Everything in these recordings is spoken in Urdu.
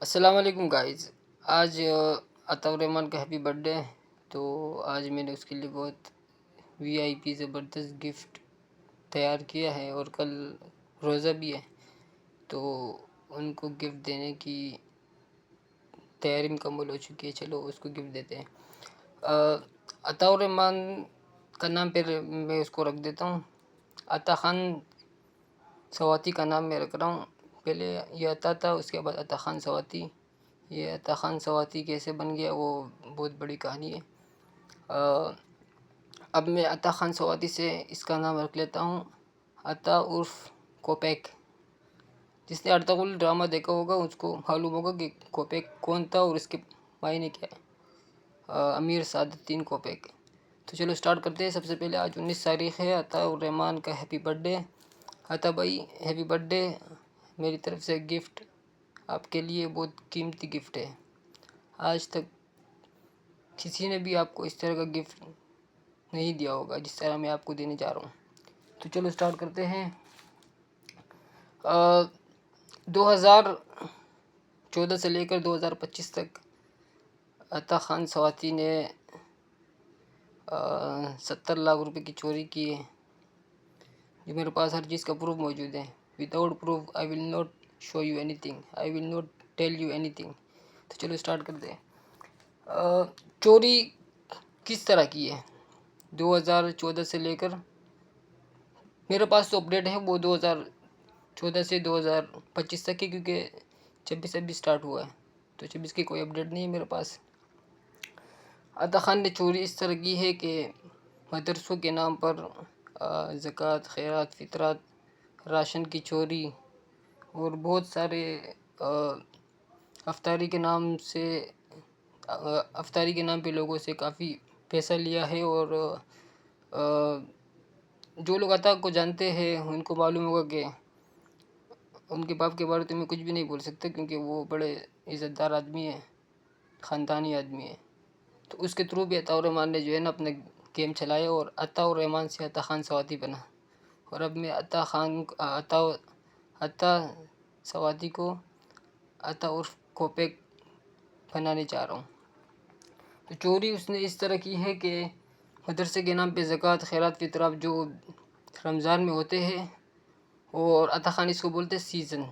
السلام علیکم گائز. آج عطاء الرحمن کا ہیپی برتھ ڈے ہے، تو آج میں نے اس کے لیے بہت VIP زبردست گفٹ تیار کیا ہے، اور کل روزہ بھی ہے تو ان کو گفٹ دینے کی تیاری مکمل ہو چکی ہے. چلو اس کو گفٹ دیتے ہیں. عطاء الرحمن کا نام پھر میں اس کو رکھ دیتا ہوں. عطا خان سواتی کا نام میں رکھ رہا ہوں. پہلے یہ عطا تھا، اس کے بعد عطا خان سواتی. یہ عطا خان سواتی کیسے بن گیا وہ بہت بڑی کہانی ہے. اب میں عطا خان سواتی سے اس کا نام رکھ لیتا ہوں عطا عرف کوپیک. جس نے ارطغرل ڈرامہ دیکھا ہوگا اس کو معلوم ہوگا کہ کوپیک کون تھا اور اس کے معنی کیا ہے. امیر سعادت الدین کوپیک. تو چلو سٹارٹ کرتے ہیں. سب سے پہلے آج 19 تاریخ ہے، عطاء الرحمن کا ہیپی برتھ ڈے. عطا بھائی ہیپی برتھ ڈے. میری طرف سے گفٹ آپ کے لیے بہت قیمتی گفٹ ہے. آج تک کسی نے بھی آپ کو اس طرح کا گفٹ نہیں دیا ہوگا جس طرح میں آپ کو دینے جا رہا ہوں. تو چلو سٹارٹ کرتے ہیں. 2014 سے لے کر 2025 تک عطا خان سواتی نے 70 لاکھ روپے کی چوری کی ہے. جو میرے پاس ہر چیز کا پروف موجود ہے. Without proof I will not show you any thing, I will not tell you any thing. تو چلو سٹارٹ کرتے ہیں. چوری کس طرح کی ہے 2014 سے لے کر میرے پاس تو اپڈیٹ ہے وہ 2014 سے 2025 تک کی، کیونکہ 26 ابھی سٹارٹ ہوا ہے تو 26 کی کوئی اپڈیٹ نہیں ہے میرے پاس. عطا خان نے چوری اس طرح کی ہے کہ مدرسوں کے نام پر زکوٰۃ، خیرات، فطرات، راشن کی چوری اور بہت سارے افطاری کے نام پہ لوگوں سے کافی پیسہ لیا ہے. اور جو لوگ عطا کو جانتے ہیں ان کو معلوم ہوگا کہ ان کے باپ کے بارے تو میں کچھ بھی نہیں بول سکتا، کیونکہ وہ بڑے عزت دار آدمی ہیں، خاندانی آدمی ہیں. تو اس کے تھرو بھی عطاء الرحمن نے جو ہے نا اپنا گیم چلایا اور عطاء الرحمن سے عطا خان سواتی بنا. اور اب میں عطا سواتی کو عطا عرف کوپیک بنانے چاہ رہا ہوں. تو چوری اس نے اس طرح کی ہے کہ مدرسے کے نام پہ زکوٰۃ، خیرات، فطرات جو رمضان میں ہوتے ہیں، اور عطا خان اس کو بولتے ہیں سیزن.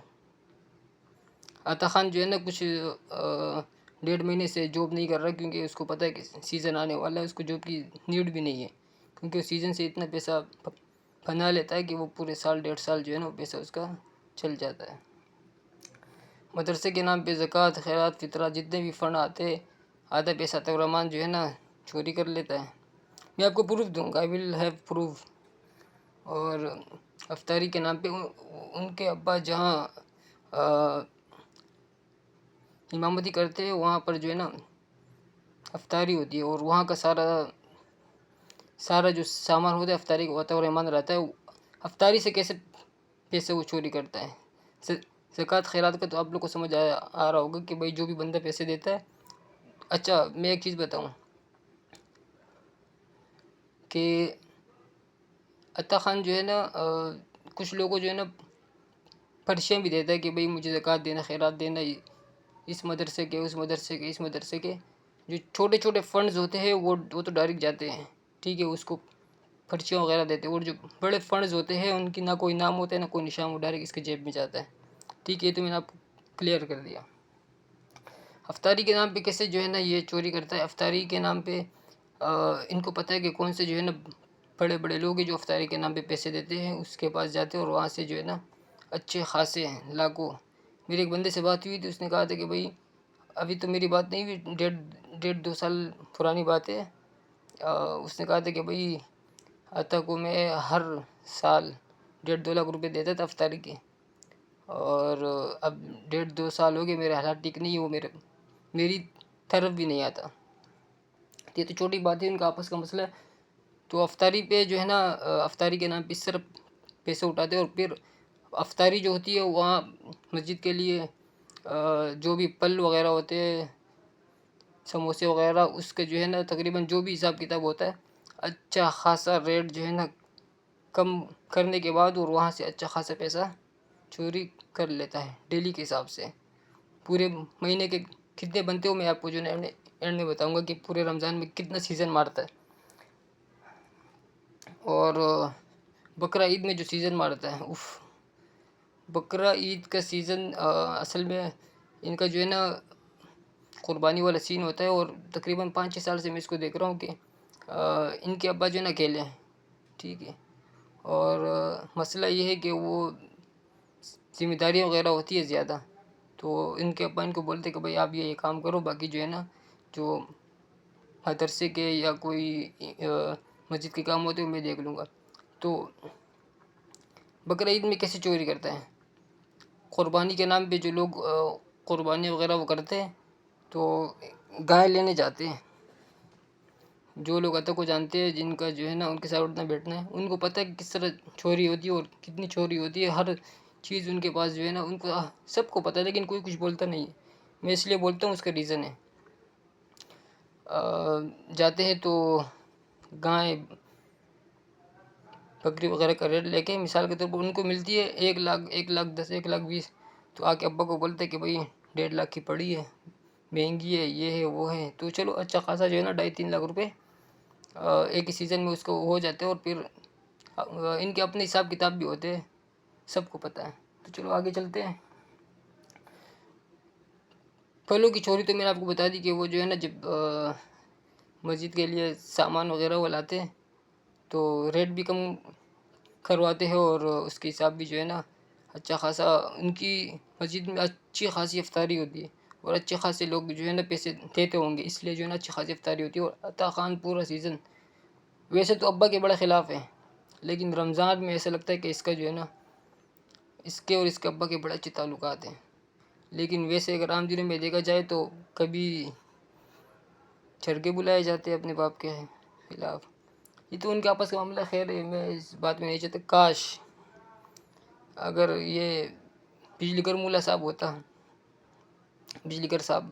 عطا خان جو ہے نا کچھ 1.5 مہینے سے جاب نہیں کر رہا، کیونکہ اس کو پتہ ہے کہ سیزن آنے والا ہے. اس کو جاب کی نیڈ بھی نہیں ہے، کیونکہ وہ سیزن سے اتنا پیسہ بنا لیتا ہے کہ وہ پورے سال 1.5 سال جو ہے نا وہ پیسہ اس کا چل جاتا ہے. مدرسے کے نام پہ زکوٰۃ، خیرات، فطرات جتنے بھی فنڈ آتے، آدھا پیسہ عطاء الرحمن جو ہے نا چوری کر لیتا ہے. میں آپ کو پروف دوں گا، آئی ول ہیو پروف. اور افطاری کے نام پہ ان کے ابا جہاں امامتی کرتے ہیں وہاں پر جو ہے نا افطاری ہوتی ہے، اور وہاں کا سارا جو سامان ہوتا ہے افطاری کا عطاء الرحمن رہتا ہے. افطاری سے کیسے پیسے وہ چوری کرتا ہے. زکوٰۃ، خیرات کا تو آپ لوگ کو سمجھ آ رہا ہوگا کہ بھائی جو بھی بندہ پیسے دیتا ہے. اچھا میں ایک چیز بتاؤں کہ عطا خان جو ہے نا کچھ لوگوں جو ہے نا پرچیاں بھی دیتا ہے کہ بھئی مجھے زکوٰۃ دینا، خیرات دینا، اس مدرسے کے، اس مدرسے کے، اس مدرسے کے. جو چھوٹے چھوٹے فنڈز ہوتے ہیں وہ تو ڈائریکٹ جاتے ہیں، ٹھیک ہے، اس کو پرچیاں وغیرہ دیتے ہیں. اور جو بڑے فنڈز ہوتے ہیں ان کی نہ کوئی نام ہوتا ہے نہ کوئی نشان، وہ ڈائریکٹ اس کے جیب میں جاتا ہے. ٹھیک ہے، تو میں نے آپ کو کلیئر کر دیا. افطاری کے نام پہ کیسے جو ہے نا یہ چوری کرتا ہے. افطاری کے نام پہ ان کو پتہ ہے کہ کون سے جو ہے نا بڑے بڑے لوگ ہیں جو افطاری کے نام پہ پیسے دیتے ہیں، اس کے پاس جاتے ہیں اور وہاں سے جو ہے نا اچھے خاصے ہیں لاکھوں. میری ایک بندے سے بات ہوئی تھی، اس نے کہا تھا کہ بھئی ابھی تو میری بات نہیں ہوئی، 1.5-2 سال پرانی بات ہے. اس نے کہا تھا کہ بھئی عطا کو میں ہر سال 1.5-2 لاکھ روپے دیتا تھا افطاری کے، اور اب 1.5-2 سال ہو گئے، میرے حالات ٹھیک نہیں ہے، وہ میری طرف بھی نہیں آتا. یہ تو چھوٹی بات ہے، ان کا آپس کا مسئلہ ہے. تو افطاری پہ جو ہے نا افطاری کے نام پہ اس طرف پیسے اٹھاتے ہیں. اور پھر افطاری جو ہوتی ہے وہاں مسجد کے لیے جو بھی پل وغیرہ ہوتے ہیں، سموسے وغیرہ، اس کے جو ہے نا تقریباً جو بھی حساب کتاب ہوتا ہے اچھا خاصا ریٹ جو ہے نا کم کرنے کے بعد، اور وہاں سے اچھا خاصا پیسہ چوری کر لیتا ہے ڈیلی کے حساب سے. پورے مہینے کے کتنے بنتے ہو میں آپ کو جو ہے اینڈ میں بتاؤں گا کہ پورے رمضان میں کتنا سیزن مارتا ہے. اور بقرہ عید میں جو سیزن مارتا ہے، بقرہ عید کا سیزن اصل میں ان کا جو ہے نا قربانی والا سین ہوتا ہے. اور تقریباً 5-6 سال سے میں اس کو دیکھ رہا ہوں کہ ان کے ابا جو ہے نا اکیلے ہیں، ٹھیک ہے. اور مسئلہ یہ ہے کہ وہ ذمہ داریاں وغیرہ ہوتی ہے زیادہ، تو ان کے ابا ان کو بولتے کہ بھائی آپ یہ کام کرو، باقی جو ہے نا جو مدرسے کے یا کوئی مسجد کے کام ہوتے ہیں میں دیکھ لوں گا. تو بقرہ عید میں کیسے چوری کرتا ہے؟ قربانی کے نام پہ جو لوگ قربانی وغیرہ وہ کرتے ہیں تو گائے لینے جاتے ہیں. جو لوگ عطا کو جانتے ہیں، جن کا جو ہے نا ان کے ساتھ اٹھنا بیٹھنا ہے، ان کو پتہ ہے کہ کس طرح چوری ہوتی ہے اور کتنی چوری ہوتی ہے. ہر چیز ان کے پاس جو ہے نا ان کو سب کو پتہ ہے، لیکن کوئی کچھ بولتا نہیں ہے. میں اس لیے بولتا ہوں، اس کا ریزن ہے. جاتے ہیں تو گائے بکری وغیرہ کا ریٹ لے کے مثال کے طور پر ان کو ملتی ہے 1,00,000 1,10,000 1,20,000، تو آ کے ابا کو بولتے کہ بھائی 1,50,000 کی پڑی ہے، مہنگی ہے، یہ ہے وہ ہے. تو چلو اچھا خاصا جو ہے نا 2.5-3 لاکھ روپے ایک ہی سیزن میں اس کو ہو جاتے ہیں. اور پھر ان کے اپنے حساب کتاب بھی ہوتے ہیں، سب کو پتہ ہے. تو چلو آگے چلتے ہیں. پھلوں کی چوری تو میں نے آپ کو بتا دی کہ وہ جو ہے نا جب مسجد کے لیے سامان وغیرہ وہ لاتے ہیں تو ریٹ بھی کم کرواتے ہیں، اور اس کے حساب بھی جو ہے نا اچھا خاصا. ان کی مسجد میں اچھی خاصی افطاری ہوتی ہے اور اچھے خاصے لوگ جو ہے نا پیسے دیتے ہوں گے، اس لیے جو ہے نا اچھی خاصی افطاری ہوتی ہے. اور عطا خان پورا سیزن ویسے تو ابا کے بڑا خلاف ہے، لیکن رمضان میں ایسا لگتا ہے کہ اس کا جو ہے نا اس کے اور اس کے ابا کے بڑے اچھے تعلقات ہیں. لیکن ویسے اگر عام دنوں میں دیکھا جائے تو کبھی جھڑکے بلائے جاتے ہیں اپنے باپ کے خلاف. یہ تو ان کے آپس کا معاملہ، خیر ہے، میں اس بات میں نہیں چاہتا. کاش اگر یہ بجلی گر مولا صاحب ہوتا. بجلی گر صاحب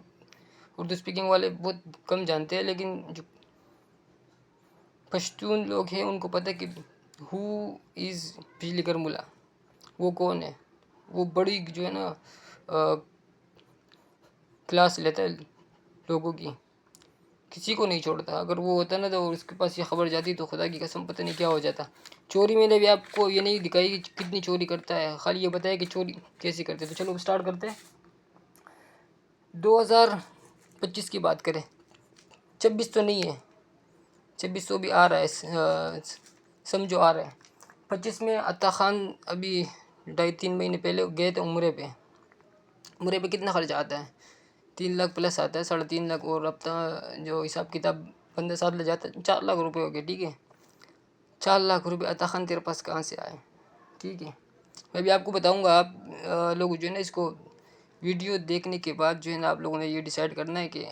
اردو اسپیکنگ والے بہت کم جانتے ہیں، لیکن جو پشتون لوگ ہیں ان کو پتہ کہ ہو از بجلی گر مولا، وہ کون ہے. وہ بڑی جو ہے نا کلاس لیتا ہے لوگوں کی، کسی کو نہیں چھوڑتا. اگر وہ ہوتا نا تو اس کے پاس یہ خبر جاتی تو خدا کی قسم پتہ نہیں کیا ہو جاتا. چوری میں نے بھی آپ کو یہ نہیں دکھائی کہ کتنی چوری کرتا ہے، خالی یہ بتایا کہ چوری کیسے کرتے. تو چلو سٹارٹ کرتے ہیں. 2025 کی بات کریں، 26 تو نہیں ہے، 26 تو بھی آ رہا ہے، سمجھو آ رہا ہے. 25 میں عطا خان ابھی 2.5-3 مہینے پہلے گئے تھے عمرے پہ. عمرے پہ کتنا خرچہ آتا ہے؟ 3 لاکھ پلس آتا ہے، 3.5 لاکھ. اور اب جو حساب کتاب بندہ ساتھ لے جاتا ہے 4 لاکھ روپے ہو گئے، ٹھیک ہے. 4 لاکھ روپے عطا خان تیرے پاس کہاں سے آئے؟ ٹھیک ہے، میں بھی آپ کو بتاؤں گا. آپ لوگ جو ہے نا اس کو ویڈیو دیکھنے کے بعد جو ہے نا آپ لوگوں نے یہ ڈیسائیڈ کرنا ہے کہ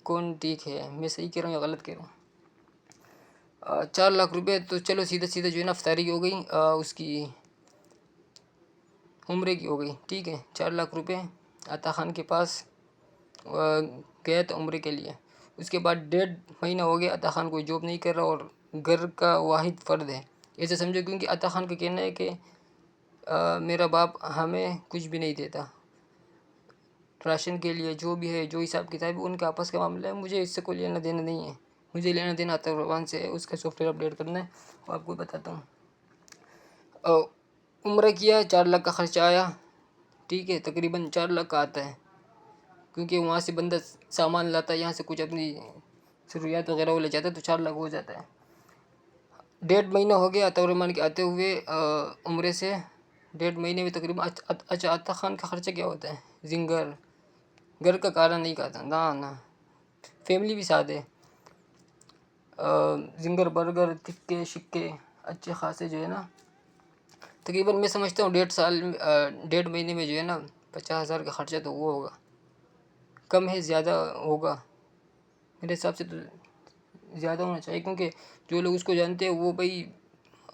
کون ٹھیک ہے، میں صحیح کہہ رہا ہوں یا غلط کہہ رہا ہوں. 4 لاکھ روپے تو چلو سیدھا سیدھا جو ہے نا افطاری ہو گئی، اس کی عمرے کی ہو گئی، ٹھیک ہے. 4 لاکھ روپے عطا خان کے پاس گیا تھا عمرے کے لیے. اس کے بعد 1.5 مہینہ ہو گیا عطا خان کوئی جاب نہیں کر رہا اور گھر کا واحد فرد ہے، ایسے سمجھو. کیونکہ عطا خان کا کہنا ہے کہ میرا باپ ہمیں کچھ بھی نہیں دیتا، راشن کے لیے جو بھی ہے، جو حساب کتاب ہے ان کے آپس کا معاملہ ہے، مجھے اس سے کوئی لینا دینا نہیں ہے. مجھے لینا دینا عطا رحمان سے ہے، اس کا سافٹ ویئر اپڈیٹ کرنا ہے. وہ آپ کو بتاتا ہوں. عمرہ کیا، 4 لاکھ کا خرچہ آیا، ٹھیک ہے. تقریباً 4 لاکھ کا آتا ہے، کیونکہ وہاں سے بندہ سامان لاتا ہے، یہاں سے کچھ اپنی ضروریات وغیرہ وہ لے جاتا ہے، تو 4 لاکھ ہو جاتا ہے. 1.5 مہینہ ہو گیا عطا رحمان کے آتے ہوئے عمرے سے. 1.5 مہینے میں تقریباً اچھا عطا خان کا خرچہ کیا ہوتا ہے؟ زنگر گھر کا کھانا نہیں کھاتا، نا فیملی بھی ساتھ ہے. زنگر برگر تکے شکے اچھے خاصے جو ہے نا تقریباً میں سمجھتا ہوں 1.5 مہینے میں جو ہے نا 50,000 کا خرچہ تو وہ ہوگا. کم ہے زیادہ ہوگا میرے حساب سے، تو زیادہ ہونا چاہیے. کیونکہ جو لوگ اس کو جانتے ہیں وہ بھائی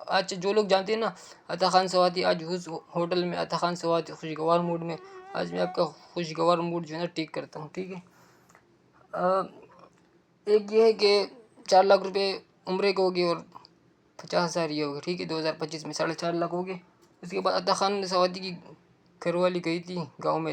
آج جو لوگ جانتے ہیں نا عطا خان سواتی آج اس ہوٹل میں، عطا خان سواتی خوشگوار موڈ میں. آج میں آپ کا خوشگوار موڈ جو ہے نا ٹھیک کرتا ہوں، ٹھیک ہے. ایک یہ ہے کہ 4 لاکھ روپے عمرے کو ہو گئے اور 50,000 یہ ہوگا، ٹھیک ہے. 2025 میں 4.5 لاکھ ہو گئے. اس کے بعد عطا خان سواتی کی گھر والی گئی تھی گاؤں میں،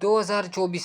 2024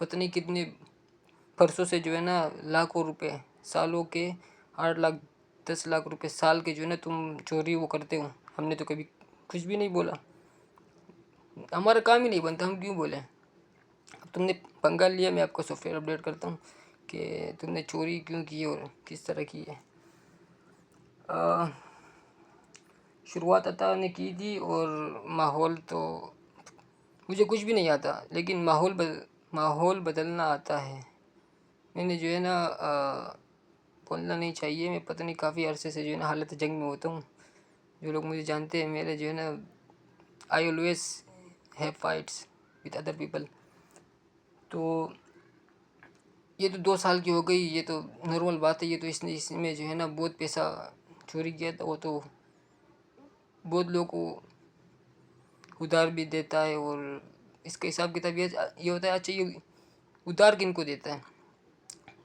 پتہ نہیں کتنے برسوں سے جو ہے نا لاکھوں روپے، سالوں کے 8 لاکھ 10 لاکھ روپے سال کے جو ہے نا تم چوری وہ کرتے ہو. ہم نے تو کبھی کچھ بھی نہیں بولا، ہمارا کام ہی نہیں بنتا، ہم کیوں بولیں. اب تم نے پنگا لیا، میں آپ کو سافٹ ویئر اپڈیٹ کرتا ہوں کہ تم نے چوری کیوں کی اور کس طرح کی ہے. شروعات عطا نے کی تھی، اور ماحول تو مجھے کچھ بھی نہیں آتا، لیکن ماحول بدلنا آتا ہے. میں نے جو ہے نا بولنا نہیں چاہیے، میں پتہ نہیں کافی عرصے سے جو ہے نا حالت جنگ میں ہوتا ہوں. جو لوگ مجھے جانتے ہیں، میرے جو ہے نا I always have fights with other people. تو یہ تو 2 سال کی ہو گئی، یہ تو نارمل بات ہے. یہ تو اس میں جو ہے نا بہت پیسہ چوری کیا تھا. وہ تو بہت لوگوں کو ادھار بھی دیتا ہے، اور اس کا حساب کتاب یہ ہوتا ہے. اچھا، یہ ادھار کن کو دیتا ہے؟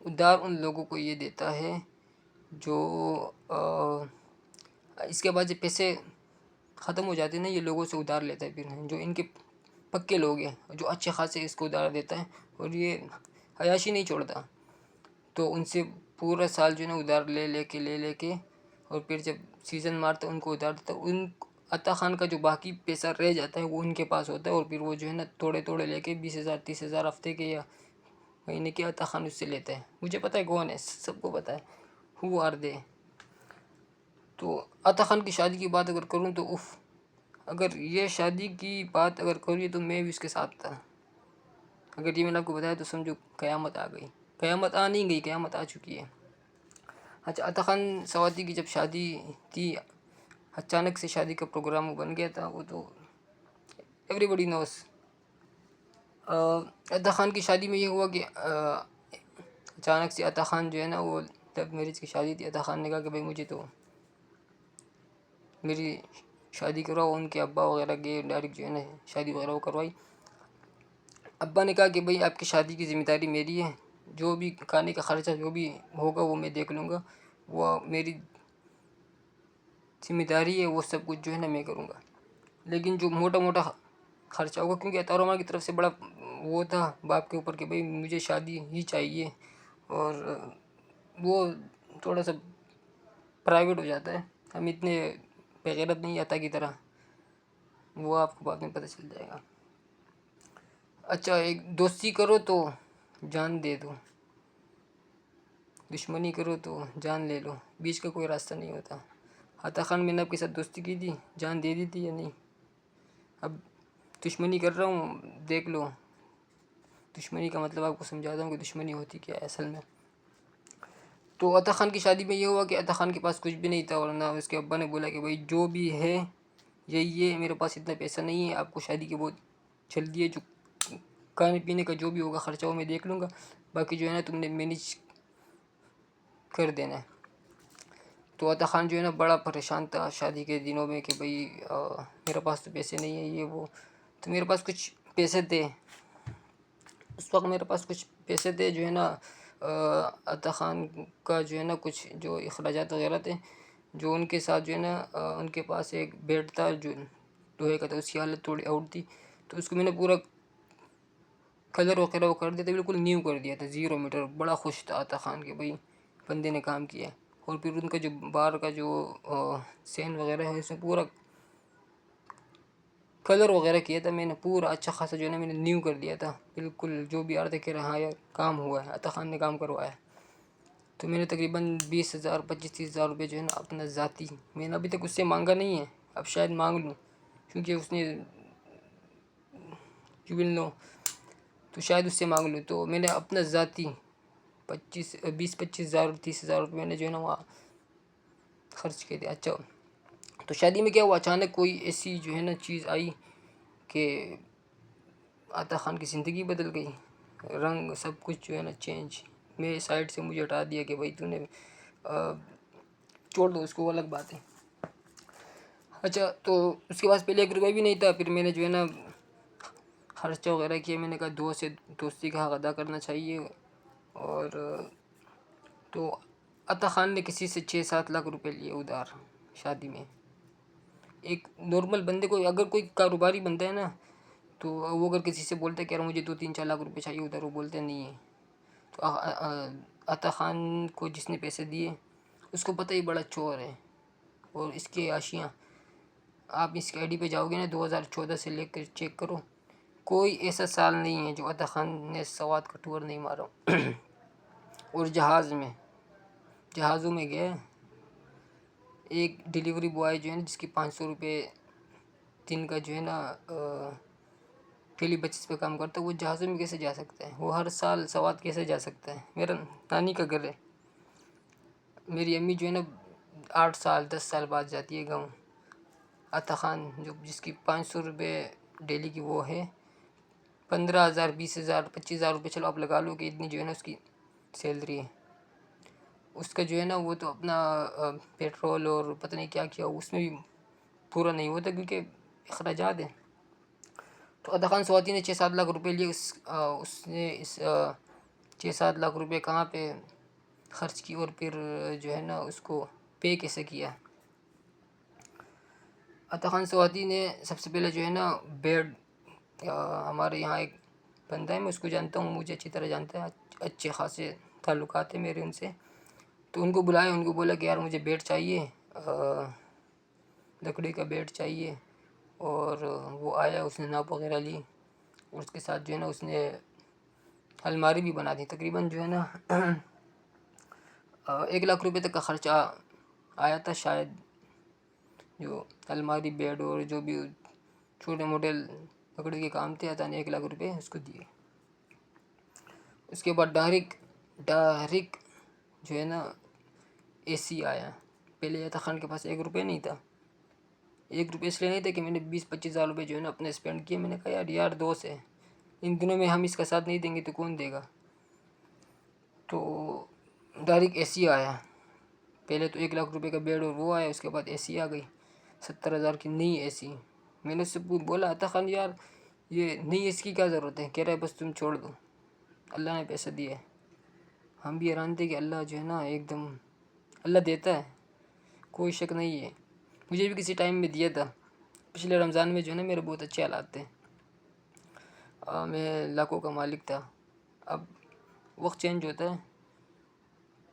ادھار ان لوگوں کو یہ دیتا ہے جو اس کے بعد جب پیسے ختم ہو جاتے ہیں نا، یہ لوگوں سے ادھار لیتا ہے. پھر جو ان کے پکے لوگ ہیں، جو اچھے خاصے اس کو ادھار دیتا ہے، اور یہ عیاشی نہیں چھوڑتا. تو ان سے پورا سال جو ہے نا ادھار لے کے اور پھر جب سیزن مارتا ہے ان کو ادھار دیتا ہے. ان عطا خان کا جو باقی پیسہ رہ جاتا ہے وہ ان کے پاس ہوتا ہے، اور پھر وہ جو ہے نا تھوڑے لے کے 20,000 30,000 ہفتے کے یا مہینے کے عطا خان اس سے لیتا ہے. مجھے پتہ ہے کون ہے، سب کو پتہ ہے ہو آر دے. تو عطا خان کی شادی کی بات اگر کروں تو اگر یہ شادی کی بات اگر کروں تو میں بھی اس کے ساتھ تھا. اگر یہ میں نے آپ کو بتایا تو سمجھو قیامت آ گئی. قیامت آ نہیں گئی، قیامت آ چکی ہے. اچھا، عطا خان سواتی کی جب شادی تھی، اچانک سے شادی کا پروگرام بن گیا تھا. وہ تو ایوری بڈی نوز. عطا خان کی شادی میں یہ ہوا کہ اچانک سے عطا خان جو ہے نا، وہ لو میرج کی شادی تھی. عطا خان نے کہا کہ بھائی مجھے تو میری شادی کرواؤ. ان کے ابا وغیرہ گئے ڈائریکٹ جو ہے نا شادی وغیرہ وہ کروائی. ابا نے کہا کہ بھائی آپ کی شادی کی ذمہ داری میری ہے، جو بھی کھانے کا خرچہ جو بھی ہوگا وہ میں دیکھ لوں گا، وہ میری ذمہ داری ہے، وہ سب کچھ جو ہے نا میں کروں گا. لیکن جو موٹا خرچہ ہوگا، کیونکہ عطا عمر کی طرف سے بڑا وہ تھا باپ کے اوپر کہ بھائی مجھے شادی ہی چاہیے، اور وہ تھوڑا سا پرائیویٹ ہو جاتا ہے. ہم اتنے بغیرت نہیں عطا کی طرح، وہ آپ کو بعد میں پتہ چل جائے گا. اچھا، ایک دوستی کرو تو جان دے دو، دشمنی کرو تو جان لے لو، بیچ کا کوئی راستہ نہیں ہوتا. عطا خان میں نے آپ کے ساتھ دوستی کی تھی، جان دے دی تھی یا نہیں؟ اب دشمنی کر رہا ہوں، دیکھ لو. دشمنی کا مطلب آپ کو سمجھاتا ہوں کہ دشمنی ہوتی کیا ہے اصل میں. تو عطا خان کی شادی میں یہ ہوا کہ عطا خان کے پاس کچھ بھی نہیں تھا، اور نہ اس کے ابا نے بولا کہ بھائی جو بھی ہے یہی ہے، میرے پاس اتنا پیسہ نہیں ہے، آپ کو شادی کے بہت جلدی ہے، جو کھانے پینے کا جو بھی ہوگا خرچہ وہ میں دیکھ لوں گا، باقی جو ہے نا تم نے مینیج کر دینا ہے. تو عطا خان جو ہے نا بڑا پریشان تھا شادی کے دنوں میں کہ بھائی میرے پاس تو پیسے نہیں ہیں، یہ وہ. تو میرے پاس کچھ پیسے تھے اس وقت، میرے پاس کچھ پیسے تھے جو ہے نا عطا خان کا جو ہے نا کچھ جو اخراجات وغیرہ تھے، جو ان کے ساتھ جو ہے نا ان کے پاس ایک بیڈ تھا جو لوہے کا تھا، اس کی حالت تھوڑی آؤٹ تھی. تو اس کو میں نے پورا کلر وغیرہ وہ کر دیا تھا، بالکل نیو کر دیا تھا 0 میٹر. بڑا خوش تھا عطا خان کہ بھائی بندے نے کام کیا. اور پھر ان کا جو باہر کا جو سین وغیرہ ہے اس میں پورا کلر وغیرہ کیا تھا میں نے، پورا اچھا خاصا جو ہے نا میں نے نیو کر دیا تھا بالکل. جو بھی آ رہا تھا کہ رہا یار کام ہوا ہے، عطا خان نے کام کروایا. تو میں نے تقریباً 20,000 25,000 روپے جو ہے نا اپنا ذاتی، میں نے ابھی تک اس سے مانگا نہیں ہے، اب شاید مانگ لوں کیونکہ اس نے یو ول نو، تو شاید اس سے مانگ لوں. تو میں نے اپنا ذاتی 25,000 30,000 روپے میں نے جو ہے نا وہاں خرچ کیے تھے. اچھا، تو شادی میں کیا ہوا، اچانک کوئی ایسی جو ہے نا چیز آئی کہ عطا خان کی زندگی بدل گئی، رنگ سب کچھ جو ہے نا چینج. میرے سائڈ سے مجھے ہٹا دیا کہ بھائی تو نے چھوڑ دو اس کو، وہ الگ بات ہے. اچھا، تو اس کے پاس پہلے 1 روپیہ بھی نہیں تھا. پھر میں نے جو ہے نا خرچہ وغیرہ کیا. میں نے کہا دوستی کا حق ادا کرنا چاہیے. اور تو عطا خان نے کسی سے 6-7 لاکھ روپے لیے ادھار شادی میں. ایک نارمل بندے کو، اگر کوئی کاروباری بندہ ہے نا تو وہ اگر کسی سے بولتا ہے کہ یار مجھے 2-3-4 لاکھ روپے چاہیے ادھر، وہ بولتے نہیں ہیں. تو عطا خان کو جس نے پیسے دیے اس کو پتہ ہی بڑا چور ہے. اور اس کے آشیاں آپ اس کے آئی ڈی پہ جاؤ گے نا، 2014 سے لے کر چیک کرو، کوئی ایسا سال نہیں ہے جو عطا خان نے سوات کا ٹور نہیں مارا. اور جہازوں میں گئے. ایک ڈیلیوری بوائے جو ہے نا، جس کی 500 روپے دن کا جو ہے نا ڈیلی بیسس پہ کام کرتا ہے، وہ جہازوں میں کیسے جا سکتا ہے؟ وہ ہر سال سوات کیسے جا سکتا ہے؟ میرا نانی کا گھر ہے، میری امی جو ہے نا 8 سال 10 سال بعد جاتی ہے گاؤں. عطا خان جس کی 500 روپے ڈیلی کی، وہ ہے 15,000 20,000 25,000 روپے، چلو آپ لگا لو کہ اتنی جو ہے نا اس کی سیلری ہے. اس کا جو ہے نا وہ تو اپنا پیٹرول اور پتہ نہیں کیا کیا، اس میں بھی پورا نہیں ہوتا کیونکہ اخراجات ہیں. تو عطا خان سواتی نے 6-7 لاکھ روپے لیے. اس نے 6-7 لاکھ روپے کہاں پہ خرچ کی، اور پھر جو ہے نا اس کو پے کیسے کیا؟ عطا خان سواتی نے سب سے پہلے جو ہے نا بیڈ، ہمارے یہاں ایک بندہ ہے، میں اس کو جانتا ہوں، مجھے اچھی طرح جانتا ہے، اچھے خاصے تعلقات ہیں میرے ان سے. تو ان کو بلایا، ان کو بولا کہ یار مجھے بیڈ چاہیے، لکڑی کا بیڈ چاہیے. اور وہ آیا، اس نے ناپ وغیرہ لی، اور اس کے ساتھ جو ہے نا اس نے الماری بھی بنا دی. تقریباً جو ہے نا 1 لاکھ روپے تک کا خرچہ آیا تھا شاید، جو الماری بیڈ اور جو بھی چھوٹے موٹے لکڑی کے کام تھے. عطا نے 1 لاکھ روپے اس کو دیے. اس کے بعد ڈائریکٹ جو ہے نا اے سی آیا. پہلے عطا خان کے پاس 1 روپے نہیں تھا. 1 روپے اس لیے نہیں تھا کہ میں نے 20-25 ہزار روپے جو ہے نا اپنے اسپینڈ کیے. میں نے کہا یار دوست ہے، ان دنوں میں ہم اس کا ساتھ نہیں دیں گے تو کون دے گا؟ تو ڈائریکٹ اے سی آیا. پہلے تو 1 لاکھ روپے کا بیڈ اور وہ آیا، اس کے بعد اے سی آ گئی 70,000 کی نئی اے سی. میں نے اس سے بولا عطا خان یار یہ نئی اے سی کی کیا ضرورت ہے؟ کہہ رہا ہے بس تم چھوڑ دو، اللہ نے پیسے دیے. ہم بھی حیران تھے کہ اللہ جو ہے نا ایک دم اللہ دیتا ہے، کوئی شک نہیں ہے. مجھے بھی کسی ٹائم میں دیا تھا، پچھلے رمضان میں جو ہے نا میرے بہت اچھے حالات تھے، میں لاکھوں کا مالک تھا. اب وقت چینج ہوتا ہے،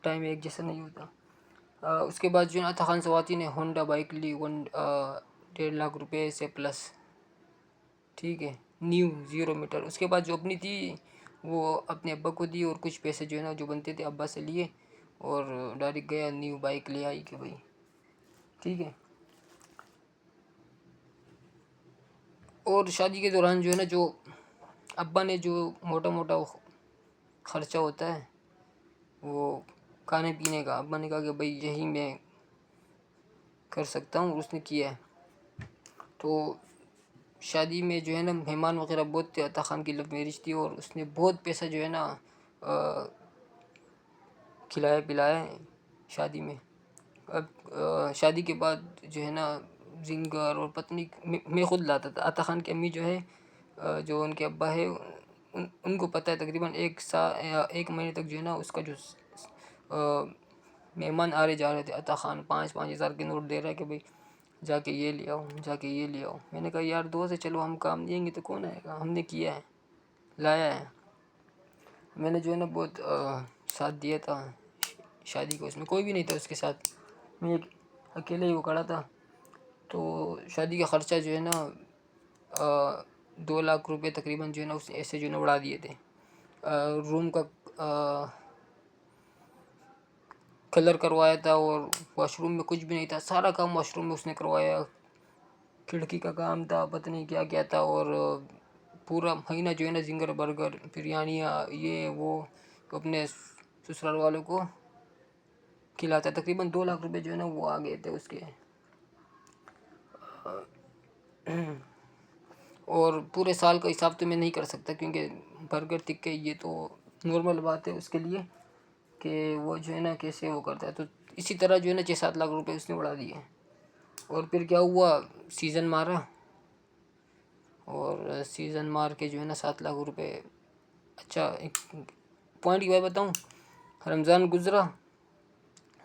ٹائم ایک جیسا نہیں ہوتا. اس کے بعد جو ہے عطا خان سواتی نے ہونڈا بائک لی 1.5 لاکھ روپے سے پلس، ٹھیک ہے، نیو 0 میٹر. اس کے بعد جو اپنی تھی وہ اپنے ابا کو دی، اور کچھ پیسے جو ہے نا جو بنتے تھے ابا سے لیے، اور ڈائریکٹ گیا نیو بائک لے آئی کہ بھائی ٹھیک ہے. اور شادی کے دوران جو ہے نا جو ابا نے جو موٹا موٹا خرچہ ہوتا ہے وہ کھانے پینے کا، ابا نے کہا کہ بھائی یہی میں کر سکتا ہوں، اور اس نے کیا ہے. تو شادی میں جو ہے نا مہمان وغیرہ بہت تھے. عطا خان کی لو میرج تھی، اور اس نے بہت پیسہ جو ہے نا کھلایا پلایا شادی میں. اب شادی کے بعد جو ہے نا زنگر اور پتنی میں خود لاتا تھا. عطا خان کی امی جو ہے، جو ان کے ابا ہے، ان کو پتہ ہے تقریباً 1 مہینے تک جو ہے نا اس کا جو مہمان آ رہے جا رہے تھے. عطا خان 5-5 ہزار کے نوٹ دے رہا ہے کہ بھائی جا کے یہ لے آؤ، جا کے یہ لے آؤ. میں نے کہا یار دوست ہے، چلو ہم کام دیں گے تو کون آئے گا، ہم نے کیا ہے، لایا ہے. میں نے جو ہے نا بہت ساتھ دیا تھا شادی کو. اس میں کوئی بھی نہیں تھا اس کے ساتھ، میں اکیلے ہی وہ کھڑا تھا. تو شادی کا خرچہ جو ہے نا 2 لاکھ روپے تقریباً جو ہے نا اس نے ایسے جو ہے نا اڑا دیے تھے. روم کا کلر کروایا تھا، اور واش روم میں کچھ بھی نہیں تھا، سارا کام واش روم میں اس نے کروایا. کھڑکی کا کام تھا، پتہ نہیں کیا کیا تھا. اور پورا مہینہ جو ہے نا زنگر برگر بریانیاں یہ وہ اپنے سسرال والوں کو کھلاتا. تقریباً 2 لاکھ روپے جو ہے نا وہ آ گئے تھے اس کے. اور پورے سال کا حساب تو میں نہیں کر سکتا کیونکہ برگر تکے یہ تو نارمل بات ہے اس کے لیے کہ وہ جو ہے نا کیسے وہ کرتا ہے. تو اسی طرح جو ہے نا 6-7 لاکھ روپے اس نے اڑا دیے. اور پھر کیا ہوا، سیزن مارا، اور سیزن مار کے جو ہے نا 7 لاکھ روپے. اچھا ایک پوائنٹ کی بات بتاؤں، رمضان گزرا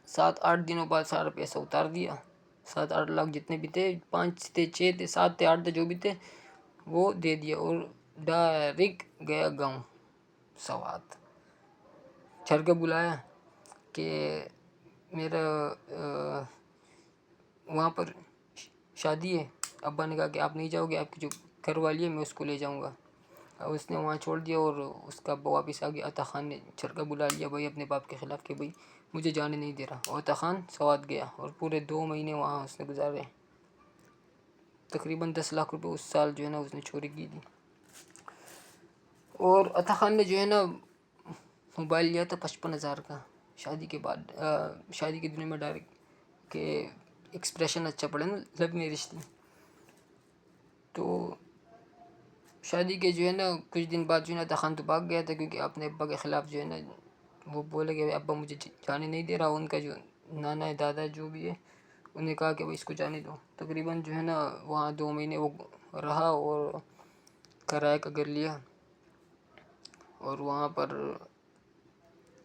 7-8 دنوں بعد سارا پیسہ اتار دیا. 7-8 لاکھ جتنے بھی تھے، 5 تھے 6 تھے 7 تھے 8 تھے جو بھی تھے، وہ دے دیا اور ڈائریکٹ گیا گاؤں سوات. چھڑ کے بلایا کہ میرا وہاں پر شادی ہے. ابا نے کہا کہ آپ نہیں جاؤ گے, آپ کی جو گھر والی ہے میں اس کو لے جاؤں گا. اب اس نے وہاں چھوڑ دیا اور اس کا ابا واپس آ گیا. عطا خان نے چھڑ کے بلا لیا بھائی اپنے باپ کے خلاف کہ بھائی مجھے جانے نہیں دے رہا. اور عطا خان سوات گیا اور پورے 2 مہینے وہاں اس نے گزارے. تقریباً 10 لاکھ روپے اس سال جو ہے نا اس نے چوری کی تھی. اور عطا خان نے جو ہے نا موبائل لیا تھا 55,000 کا شادی کے بعد, شادی کے دنوں میں ڈائریکٹ, کہ ایکسپریشن اچھا پڑے نا لب میں رشتے. تو شادی کے جو ہے نا کچھ دن بعد جو ہے نا عطا خان تو بھاگ گیا تھا کیونکہ اپنے ابا کے خلاف جو ہے نا وہ بولے کہ ابا مجھے جانے نہیں دے رہا. ان کا جو نانا ہے, دادا جو بھی ہے, انہوں نے کہا کہ بھائی اس کو جانے دو. تقریباً جو ہے نا وہاں 2 مہینے وہ رہا اور کرایہ کا گھر لیا اور وہاں پر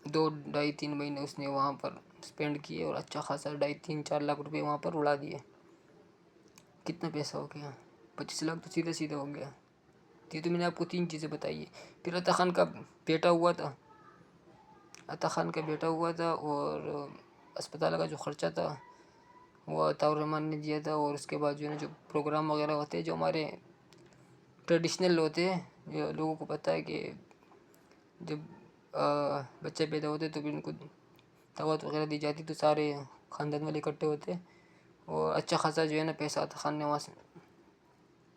2, 2.5, 3 مہینے اس نے وہاں پر اسپینڈ کیے اور اچھا خاصا 2.5, 3, 4 لاکھ روپے وہاں پر اڑا دیے. کتنا پیسہ ہو گیا؟ 25 لاکھ تو سیدھا ہو گیا. یہ تو میں نے آپ کو 3 چیزیں بتائی ہے. پھر عطا خان کا بیٹا ہوا تھا, اور اسپتال کا جو خرچہ تھا وہ عطاء الرحمن نے دیا تھا. اور اس کے بعد جو ہے نا جو پروگرام وغیرہ ہوتے ہیں جو ہمارے ٹریڈیشنل ہوتے ہیں, جو لوگوں کو پتہ ہے کہ جب بچے پیدا ہوتے تو پھر ان کو دعوت وغیرہ دی جاتی تو سارے خاندان والے اکٹھے ہوتے اور اچھا خاصا جو ہے نا پیسہ عطا خان نے وہاں سے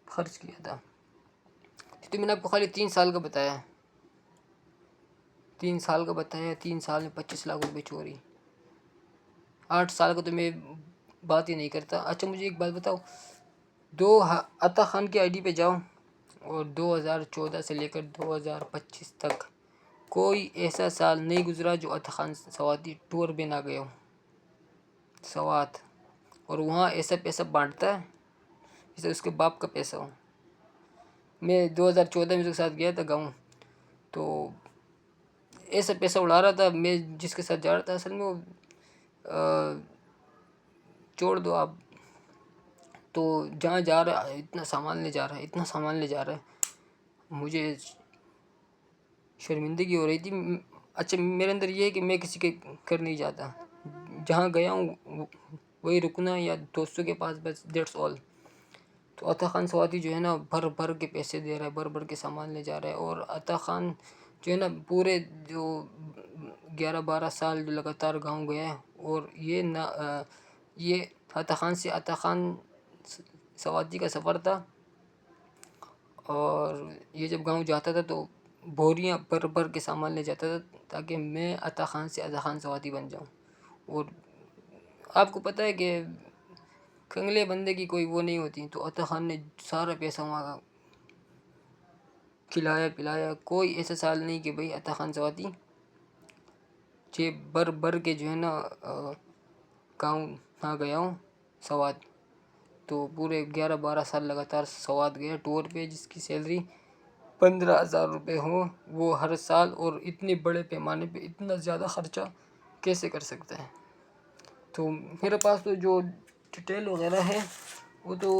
خرچ کیا تھا. تو میں نے آپ کو خالی 3 سال کا بتایا. 3 سال میں 25 لاکھ روپے چوری. 8 سال کا تو میں بات ہی نہیں کرتا. اچھا مجھے ایک بات بتاؤ, عطا خان کی آئی ڈی پہ جاؤ اور 2014 سے لے کر 2025 تک کوئی ایسا سال نہیں گزرا جو عطا خان سواتی ٹور پہ نہ گیا ہو سوات, اور وہاں ایسا پیسہ بانٹتا ہے جیسے اس کے باپ کا پیسہ ہو. میں 2014 میں اس کے ساتھ گیا تھا گاؤں, تو ایسا پیسہ اڑا رہا تھا. میں جس کے ساتھ جا رہا تھا اصل میں وہ چھوڑ دو آپ, تو جہاں جا رہا ہے اتنا سامان لے جا رہا ہے مجھے شرمندگی ہو رہی تھی. اچھا میرے اندر یہ ہے کہ میں کسی کے گھر نہیں جاتا, جہاں گیا ہوں وہی رکنا یا دوستوں کے پاس, بس دیٹس آل. تو عطا خان سواتی جو ہے نا بھر کے پیسے دے رہا ہے, بھر کے سامان لے جا رہا ہے. اور عطا خان جو ہے نا پورے جو 11-12 سال جو لگاتار گاؤں گیا ہے, اور یہ عطا خان سواتی کا سفر تھا. اور یہ جب گاؤں جاتا تھا تو بوریاں بھر کے سامان لے جاتا تھا تاکہ میں عطا خان سواتی بن جاؤں. اور آپ کو پتہ ہے کہ کنگلے بندے کی کوئی وہ نہیں ہوتی, تو عطا خان نے سارا پیسہ وہاں کھلایا پلایا. کوئی ایسا سال نہیں کہ بھئی عطا خان سواتی بھر کے جو ہے نا گاؤں نہ گیا ہوں سوات. تو پورے 11-12 سال لگاتار سوات گیا ٹور پہ, جس کی سیلری 15,000 روپے ہو وہ ہر سال, اور اتنے بڑے پیمانے پہ اتنا زیادہ خرچہ کیسے کر سکتا ہے. تو میرے پاس تو جو ڈیٹیل وغیرہ ہے وہ تو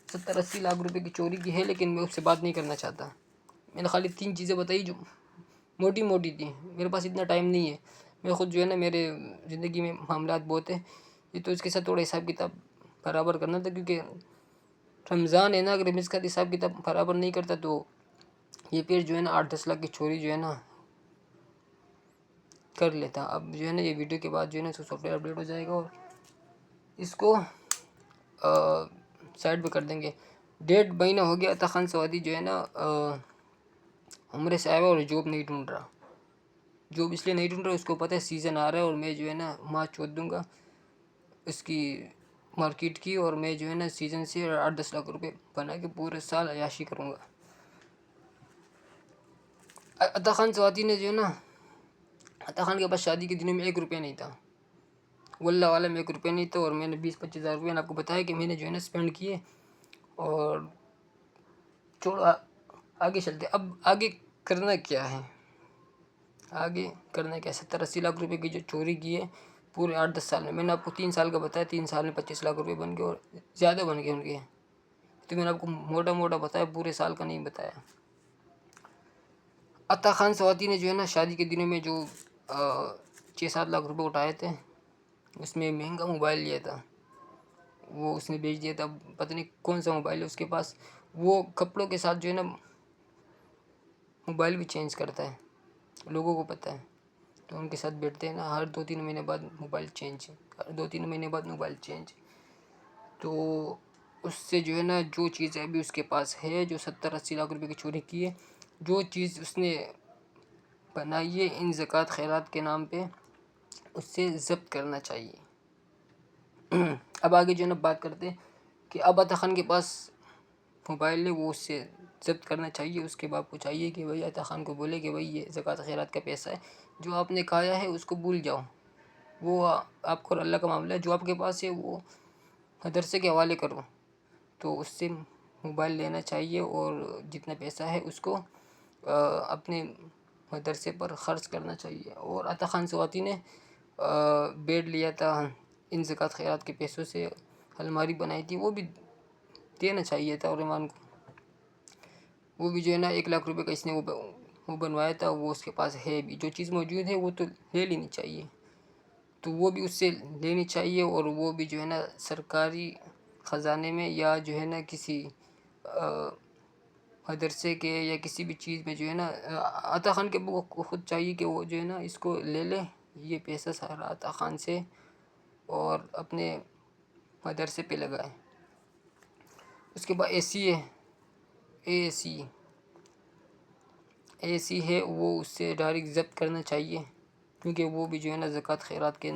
70-80 لاکھ روپے کی چوری کی ہے, لیکن میں اس سے بات نہیں کرنا چاہتا. میں نے خالی 3 چیزیں بتائی جو موٹی تھی. میرے پاس اتنا ٹائم نہیں ہے. میں خود جو ہے نا میرے زندگی میں معاملات بہت ہیں, یہ تو اس کے ساتھ تھوڑا حساب کتاب برابر کرنا تھا, کیونکہ رمضان ہے نا, اگر میں اس کا حساب کتاب برابر نہیں کرتا تو یہ پھر جو ہے نا 8-10 لاکھ کی چوری جو ہے نا کر لیتا. اب جو ہے نا یہ ویڈیو کے بعد جو ہے نا سافٹ ویئر اپڈیٹ ہو جائے گا اور اس کو سائڈ پہ کر دیں گے. 1.5 مہینہ ہو گیا عطا خان سواتی جو ہے نا عمرے سے آیا ہوا اور جاب نہیں ڈھونڈ رہا. جاب اس لیے نہیں ڈھونڈ رہا, اس کو پتہ ہے سیزن آ رہا ہے اور میں جو ہے نا ماں چوت دوں گا اس کی مارکیٹ کی, اور میں جو ہے نا سیزن سے 8-10 لاکھ روپے بنا کے پورے سال عیاشی کروں گا. عطا خان سواتی نے جو ہے نا, عطا خان کے پاس شادی کے دنوں میں 1 روپیہ نہیں تھا, واللہ عالم 1 روپیہ نہیں تھا. اور میں نے 20-25 ہزار روپے آپ کو بتایا کہ میں نے جو ہے نا اسپینڈ کیے. اور چھوڑو آگے چلتے. اب آگے کرنا کیا ہے, 70-80 لاکھ روپے کی جو چوری کی ہے پورے 8-10 سال میں نے آپ کو 3 سال کا بتایا. 3 سال میں 25 لاکھ روپے بن گئے اور زیادہ بن گئے ان کے. تو میں نے آپ کو موٹا موٹا بتایا، پورے سال کا نہیں بتایا۔ عطا خان سواتی نے جو ہے نا شادی کے دنوں میں جو 6-7 لاکھ روپے اٹھائے تھے، اس میں مہنگا موبائل لیا تھا، وہ اس نے بیچ دیا تھا۔ پتہ نہیں کون سا موبائل ہے اس کے پاس۔ وہ کپڑوں کے ساتھ جو ہے نا موبائل بھی چینج کرتا ہے، لوگوں کو پتہ ہے، تو ان کے ساتھ بیٹھتے ہیں نا، ہر 2-3 مہینے بعد موبائل چینج، ہر 2-3 مہینے بعد موبائل چینج۔ تو اس سے جو ہے نا جو چیز ابھی اس کے پاس ہے، جو 70-80 لاکھ روپے کی چوری کی ہے، جو چیز اس نے بنائی ہے ان زکوٰۃ خیرات کے نام پہ، اس سے ضبط کرنا چاہیے۔ اب آگے جو ہے نا بات کرتے ہیں کہ اب عطا خان کے پاس موبائل ہے، وہ اس سے ضبط کرنا چاہیے۔ اس کے باپ کو چاہیے کہ بھائی عطا خان کو بولے کہ بھائی یہ زکوٰۃ خیرات کا پیسہ ہے، جو آپ نے کھایا ہے اس کو بھول جاؤ، وہ آپ کو اللہ کا معاملہ ہے، جو آپ کے پاس ہے وہ مدرسے کے حوالے کرو۔ تو اس سے موبائل لینا چاہیے اور جتنا پیسہ ہے اس کو اپنے مدرسے پر خرچ کرنا چاہیے۔ اور عطا خان سواتی نے بیڈ لیا تھا ان زکوٰۃ خیرات کے پیسوں سے، الماری بنائی تھی، وہ بھی دینا چاہیے تھا اور ایمان کو۔ وہ بھی جو ہے نا 1 لاکھ روپے کا اس نے وہ بنوایا تھا، وہ اس کے پاس ہے بھی، جو چیز موجود ہے وہ تو لے لینی چاہیے، تو وہ بھی اس سے لینی چاہیے۔ اور وہ بھی جو ہے نا سرکاری خزانے میں یا جو ہے نا کسی مدرسے کے یا کسی بھی چیز میں جو ہے نا عطا خان کے ابو کو خود چاہیے کہ وہ جو ہے نا اس کو لے لے، یہ پیسہ سارا عطا خان سے، اور اپنے مدرسے پہ لگائے۔ اس کے بعد اے سی ہے، وہ اس سے ڈائریکٹ ضبط کرنا چاہیے، کیونکہ وہ بھی جو ہے نا زکوٰۃ خیرات کے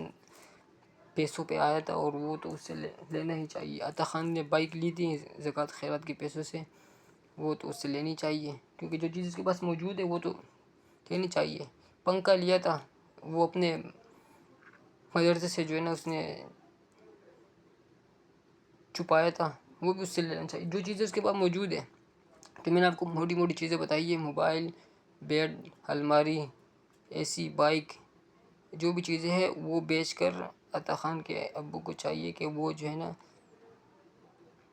پیسوں پہ آیا تھا، اور وہ تو اس سے لینا ہی چاہیے۔ عطا خان نے بائک لی تھی زکوٰۃ خیرات کے پیسوں سے، وہ تو اس سے لینی چاہیے، کیونکہ جو چیز اس کے پاس موجود ہے وہ تو لینی چاہیے۔ پنکھا لیا تھا، وہ اپنے مدرسے سے جو ہے نا اس نے چھپایا تھا، وہ بھی اس سے لینا چاہیے، جو چیزیں اس کے پاس موجود ہے۔ تو میں نے آپ کو موٹی موٹی چیزیں بتائی ہے، موبائل، بیڈ، الماری، اے سی، بائک، جو بھی چیزیں ہیں وہ بیچ کر عطا خان کے ابو کو چاہیے کہ وہ جو ہے نا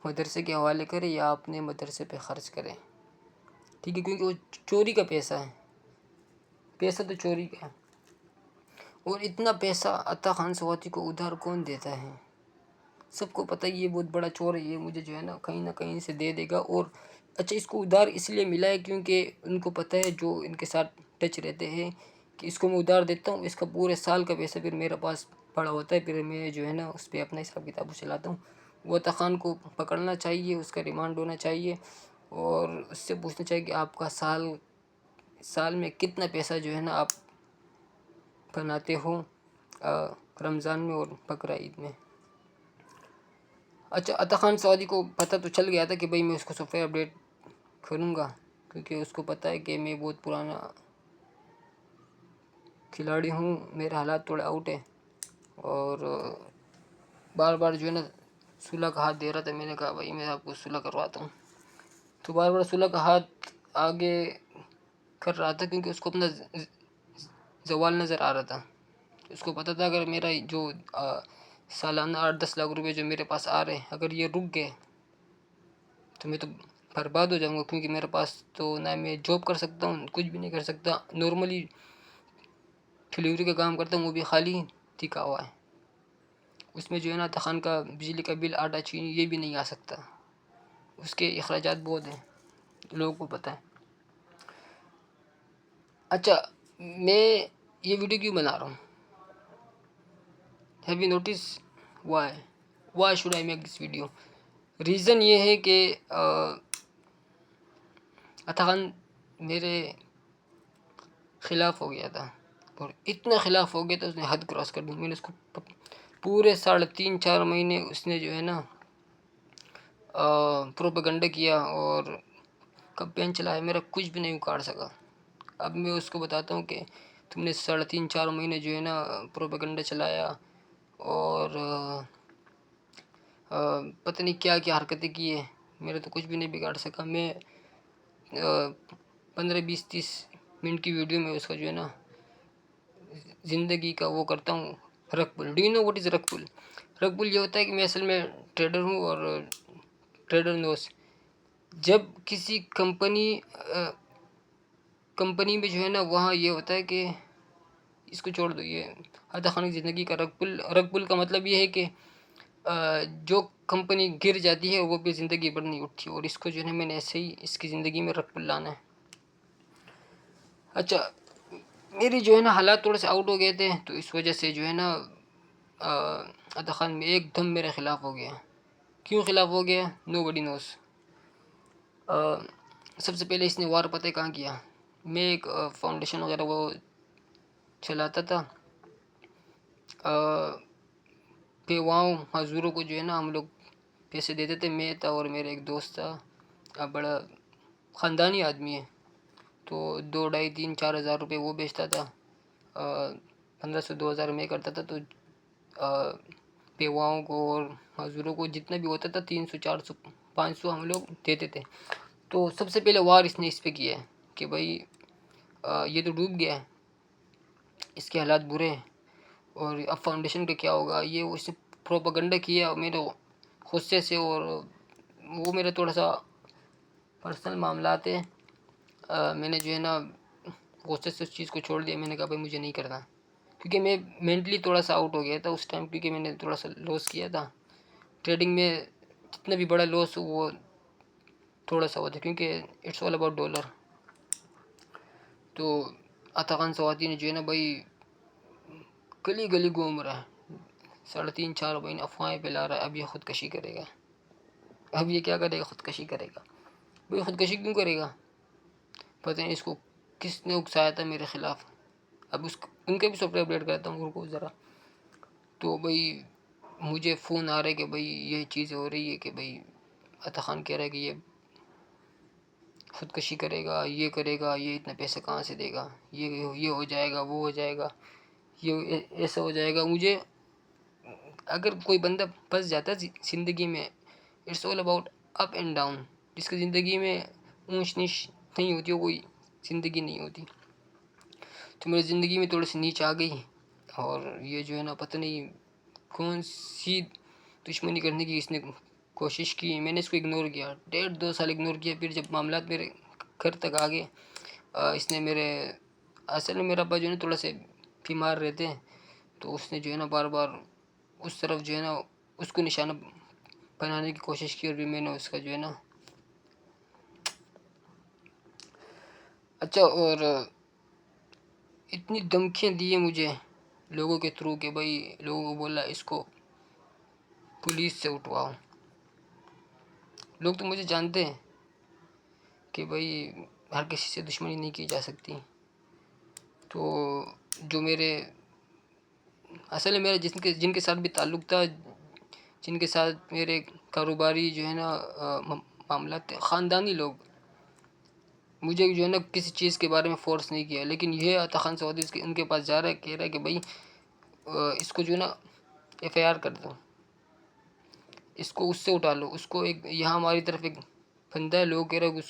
مدرسے کے حوالے کرے یا اپنے مدرسے پہ خرچ کرے، ٹھیک ہے، کیونکہ وہ چوری کا پیسہ ہے، پیسہ تو چوری کا ہے۔ اور اتنا پیسہ عطا خان سواتی کو ادھار کون دیتا ہے؟ سب کو پتہ یہ بہت بڑا چور ہے، یہ مجھے جو ہے نا کہیں سے دے دے گا۔ اور اچھا، اس کو ادھار اس لیے ملا ہے کیونکہ ان کو پتہ ہے، جو ان کے ساتھ ٹچ رہتے ہیں، کہ اس کو میں ادھار دیتا ہوں، اس کا پورے سال کا پیسہ پھر میرے پاس پڑا ہوتا ہے، پھر میں جو ہے نا اس پہ اپنا حساب کتاب چلاتا ہوں۔ وہ عطا خان کو پکڑنا چاہیے، اس کا ریمانڈ ہونا چاہیے، اور اس سے پوچھنا چاہیے کہ آپ کا سال میں کتنا پیسہ جو ہے نا آپ بناتے ہو رمضان میں اور بقرہ عید میں۔ اچھا، عطا خان سعودی کو پتہ تو چل گیا تھا کہ بھائی میں اس کو سافٹ ویئر اپڈیٹ کروں گا، کیونکہ اس کو پتہ ہے کہ میں بہت پرانا کھلاڑی ہوں، میرے حالات تھوڑے آؤٹ ہیں، اور بار بار جو ہے نا صلح کا ہاتھ دے رہا تھا۔ میں نے کہا بھائی میں آپ کو صلح کرواتا ہوں، تو بار بار صلح کا ہاتھ آگے کر رہا تھا، کیونکہ اس کو اپنا زوال نظر آ رہا تھا۔ اس کو پتہ تھا اگر میرا جو سالانہ 8-10 لاکھ روپے جو میرے پاس آ رہے ہیں، اگر یہ رک گئے تو میں تو برباد ہو جاؤں گا، کیونکہ میرے پاس تو نہ میں جاب کر سکتا ہوں، کچھ بھی نہیں کر سکتا، نارملی ڈلیوری کا کام کرتا ہوں، وہ بھی خالی ٹکا ہوا ہے۔ اس میں جو ہے نا عطا خان کا بجلی کا بل، آٹا، چینی، یہ بھی نہیں آ سکتا، اس کے اخراجات بہت ہیں، لوگوں کو پتہ ہے۔ اچھا، میں یہ ویڈیو کیوں بنا رہا ہوں؟ Have you notice why should I make this video? Reason یہ ہے کہ عطا خان میرے خلاف ہو گیا تھا، اور اتنا خلاف ہو گیا تھا، اس نے حد کراس کر دی۔ میں نے اس کو پورے 3.5-4 مہینے اس نے جو ہے نا پروپیگنڈا کیا اور کمپین چلایا، میرا کچھ بھی نہیں اکھاڑ سکا۔ اب میں اس کو بتاتا ہوں کہ تم نے 3.5-4 مہینے جو ہے نا پروپیگنڈا چلایا، اور پتہ نہیں کیا کیا حرکتیں کی ہیں، میرا تو کچھ بھی نہیں بگاڑ سکا۔ میں 15-20-30 منٹ کی ویڈیو میں اس کا جو ہے نا زندگی کا وہ کرتا ہوں، rug pull. Do you know what is rug pull? رگ پل یہ ہوتا ہے کہ میں اصل میں ٹریڈر ہوں، اور ٹریڈر نوز جب کسی کمپنی میں جو ہے نا وہاں یہ ہوتا ہے کہ اس کو چھوڑ دو، یہ عطا خان کی زندگی کا رگ پل کا مطلب یہ ہے کہ جو کمپنی گر جاتی ہے وہ بھی زندگی بھر نہیں اٹھتی، اور اس کو جو ہے میں نے ایسے ہی اس کی زندگی میں رگ پل لانا ہے۔ اچھا، میری جو ہے نا حالات تھوڑے سے آؤٹ ہو گئے تھے، تو اس وجہ سے جو ہے نا عطا خان میں ایک دم میرے خلاف ہو گیا۔ کیوں خلاف ہو گیا؟ نو بڈی نوز۔ سب سے پہلے اس نے وار پتہ کہاں کیا؟ میں ایک فاؤنڈیشن وغیرہ وہ چلاتا تھا، پیواؤں حضوروں کو جو ہے نا ہم لوگ پیسے دیتے تھے، میں تھا اور میرا ایک دوست تھا، بڑا خاندانی آدمی ہے، تو 2 ڈھائی 3 4 ہزار روپے وہ بیچتا تھا، 1500 2000 میں کرتا تھا، تو پیواؤں کو اور حضوروں کو جتنا بھی ہوتا تھا 300 400 500 ہم لوگ دیتے تھے۔ تو سب سے پہلے وار اس نے اس پہ کیا ہے کہ بھائی یہ تو ڈوب گیا ہے، اس کے حالات برے ہیں، اور اب فاؤنڈیشن کا کیا ہوگا؟ یہ اس نے پروپیگنڈا کیا میرے غصے سے، اور وہ میرا تھوڑا سا پرسنل معاملات ہیں، میں نے جو ہے نا غصے سے اس چیز کو چھوڑ دیا۔ میں نے کہا بھائی مجھے نہیں کرنا، کیونکہ میں مینٹلی تھوڑا سا آؤٹ ہو گیا تھا اس ٹائم، کیونکہ میں نے تھوڑا سا لاس کیا تھا ٹریڈنگ میں۔ جتنا بھی بڑا لاس ہو وہ تھوڑا سا ہوتا ہے، کیونکہ اٹس آل اباؤٹ ڈالر۔ تو عطا خان سوادی نے جو ہے نا بھائی گلی گلی گھوم رہا ہے، 3.5 4 مہینے افواہیں پھیلا رہا ہے، اب یہ خودکشی کرے گا، اب یہ کیا کرے گا؟ خودکشی کرے گا۔ بھائی خودکشی کیوں کرے گا؟ پتہ نہیں اس کو کس نے اکسایا تھا میرے خلاف۔ اب ان کے بھی سافٹ ویئر اپڈیٹ کرتا ہوں رکو ذرا۔ تو بھائی مجھے فون آ رہا ہے کہ بھائی یہ چیز ہو رہی ہے کہ بھائی عطا خان کہہ رہا ہے کہ یہ خودکشی کرے گا، یہ کرے گا، یہ اتنے پیسے کہاں سے دے گا، یہ ہو جائے گا، وہ ہو جائے گا، یہ ایسا ہو جائے گا۔ مجھے اگر کوئی بندہ پھنس جاتا ہے زندگی میں، it's all about up and down. جس کی زندگی میں اونچ نیچ نہیں ہوتی وہ کوئی زندگی نہیں ہوتی۔ تو میری زندگی میں تھوڑی سی نیچ آ گئی، اور یہ جو ہے نا پتہ نہیں کون سی دشمنی کرنے کی اس نے کوشش کی۔ میں نے اس کو اگنور کیا، 1.5 2 سال اگنور کیا۔ پھر جب معاملات میرے گھر تک آ گئے، اس نے اصل میں میرا ابا جو ہے نا تھوڑا سے بیمار رہتے ہیں، تو اس نے جو ہے نا بار بار اس طرف جو ہے نا اس کو نشانہ بنانے کی کوشش کی، اور بھی میں نے اس کا جو ہے نا اچھا، اور اتنی دھمکیاں دی ہیں مجھے لوگوں کے تھرو کہ بھائی لوگوں کو بولا اس کو پولیس سے اٹھواؤ۔ لوگ تو مجھے جانتے ہیں کہ بھائی ہر کسی سے دشمنی نہیں کی جا سکتی۔ تو جو میرے اصل میں میرا جن کے ساتھ بھی تعلق تھا، جن کے ساتھ میرے کاروباری جو ہے نا معاملات تھے، خاندانی لوگ، مجھے جو ہے نا کسی چیز کے بارے میں فورس نہیں کیا، لیکن یہ عطا خان سعودی ان کے پاس جا رہا ہے، کہہ رہا ہے کہ بھائی اس کو جو ہے نا FIR کر دو، اس کو اس سے اٹھا لو۔ اس کو ایک یہاں ہماری طرف ایک بندہ ہے، لوگ کہہ رہے ہیں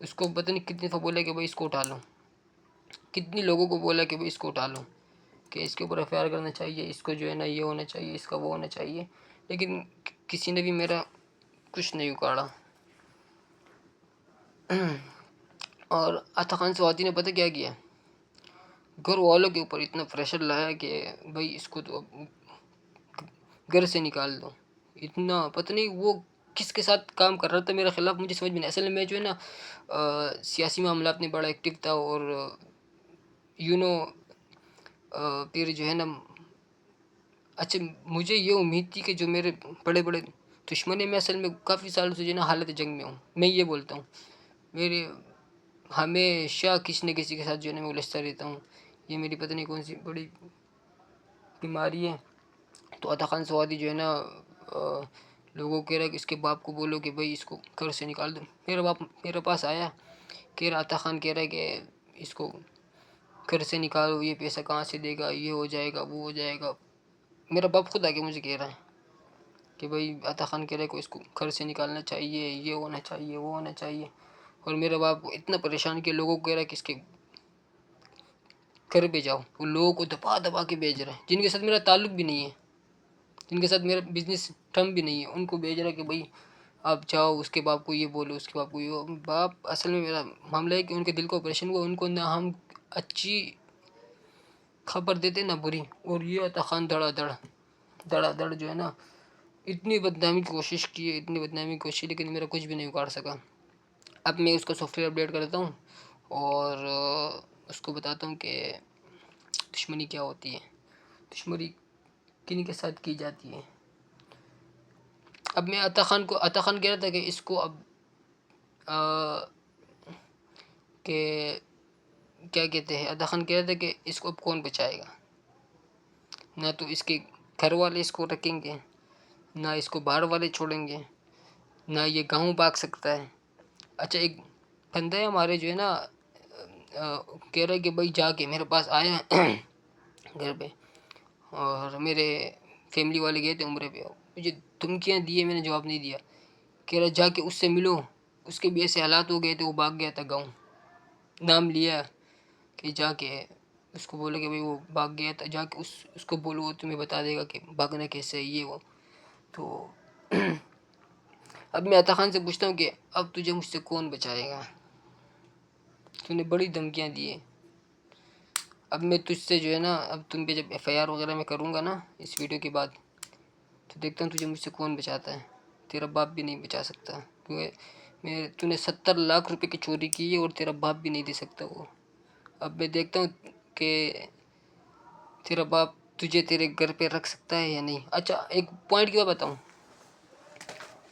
اس کو پتہ نہیں کتنی دفعہ بولا کہ بھائی اس کو اٹھا لو، کتنی لوگوں کو بولا کہ بھائی اس کو اٹھا لو، کہ اس کے اوپر FIR کرنا چاہیے، اس کو جو ہے نا یہ ہونا چاہیے، اس کا وہ ہونا چاہیے، لیکن کسی نے بھی میرا کچھ نہیں اکھاڑا۔ اور عطا خان سوادی نے پتہ کیا کیا؟ گھر والوں کے اوپر اتنا پریشر لایا کہ بھائی اس کو تو گھر سے نکال دو۔ اتنا پتہ نہیں وہ کس کے ساتھ کام کر رہا تھا میرے خلاف، مجھے سمجھ میں نہیں۔ اصل میں جو ہے نا سیاسی معاملات میں بڑا ایکٹیو تھا، اور پھر جو ہے نا اچھا مجھے یہ امید تھی کہ جو میرے بڑے بڑے دشمن ہیں، میں اصل میں کافی سالوں سے جو ہے نا حالت جنگ میں ہوں۔ میں یہ بولتا ہوں میرے ہمیشہ کسی نہ کسی کے ساتھ جو ہے نا میں الجھتا رہتا ہوں، یہ میری پتہ نہیں کون سی بڑی بیماری ہے۔ تو عطا خان سوادی جو ہے نا لوگوں کو کہہ رہا ہے کہ اس کے باپ کو بولو کہ بھائی اس کو گھر سے نکال دو۔ میرا باپ میرے پاس آیا، کہہ رہا عطا خان کہہ رہا ہے کہ اس کو گھر سے نکالو، یہ پیسہ کہاں سے دے گا، یہ ہو جائے گا، وہ ہو جائے گا۔ میرا باپ خود آ کے مجھے کہہ رہا ہے کہ بھائی عطا خان کہہ رہا ہے کہ اس کو گھر سے نکالنا چاہیے، یہ ہونا چاہیے، وہ ہونا چاہیے۔ اور میرے باپ کو اتنا پریشان کیا، لوگوں کو کہہ رہا ہے کہ اس کے گھر پہ جاؤ۔ وہ لوگوں کو دبا دبا کے بھیج رہا ہے، جن کے ساتھ میرا تعلق بھی نہیں ہے، جن کے ساتھ میرا بزنس ٹرم بھی نہیں ہے، ان کو بھیج رہا ہے کہ بھائی آپ جاؤ اس کے باپ کو یہ بولو، اس کے باپ کو یہ باپ اصل میں میرا معاملہ ہے کہ ان کے دل کو آپریشن ہوا، ان کو نہ ہم اچھی خبر دیتے نہ بری، اور یہ عطا خان دڑا دڑ جو ہے نا اتنی بدنامی کی کوشش کی ہے، اتنی بدنامی کی کوشش، لیکن میرا کچھ بھی نہیں اکھاڑ سکا۔ اب میں اس کا سافٹ ویئر اپڈیٹ کرتا ہوں اور اس کو بتاتا ہوں کہ دشمنی کیا ہوتی ہے، دشمنی کن کے ساتھ کی جاتی ہے۔ اب میں عطا خان کہہ رہا تھا کہ اس کو اب کہ کیا کہتے ہیں، عطا خان کہہ رہا تھا کہ اس کو اب کون بچائے گا، نہ تو اس کے گھر والے اس کو رکھیں گے، نہ اس کو باہر والے چھوڑیں گے، نہ یہ گاؤں بھاگ سکتا ہے۔ اچھا ایک بندہ ہے ہمارے جو ہے نا کہہ رہا ہے کہ بھائی جا کے میرے پاس آیا گھر پہ، اور میرے فیملی والے گئے تھے عمرے پہ، مجھے دھمکیاں دی، میں نے جواب نہیں دیا۔ کہہ رہا جا کے اس سے ملو، اس کے بھی ایسے حالات ہو گئے تھے، وہ بھاگ گیا تھا گاؤں، نام لیا کہ جا کے اس کو بولے کہ بھائی وہ بھاگ گیا تھا، جا کے اس کو بولو، وہ تمہیں بتا دے گا کہ بھاگنا کیسے ہے یہ وہ۔ تو اب میں عطا خان سے پوچھتا ہوں کہ اب تجھے مجھ سے کون بچائے گا، تو نے بڑی دھمکیاں دی ہیں۔ اب میں تجھ سے جو ہے نا اب تم پہ جب FIR وغیرہ میں کروں گا نا اس ویڈیو کے بعد، تو دیکھتا ہوں تجھے مجھ سے کون بچاتا ہے، تیرا باپ بھی نہیں بچا سکتا، کیونکہ تو نے 70 لاکھ روپے کی چوری کی ہے اور تیرا باپ بھی نہیں دے سکتا وہ۔ اب میں دیکھتا ہوں کہ تیرا باپ تجھے تیرے گھر پہ رکھ سکتا ہے یا نہیں۔ اچھا ایک پوائنٹ کی بات بتاؤں،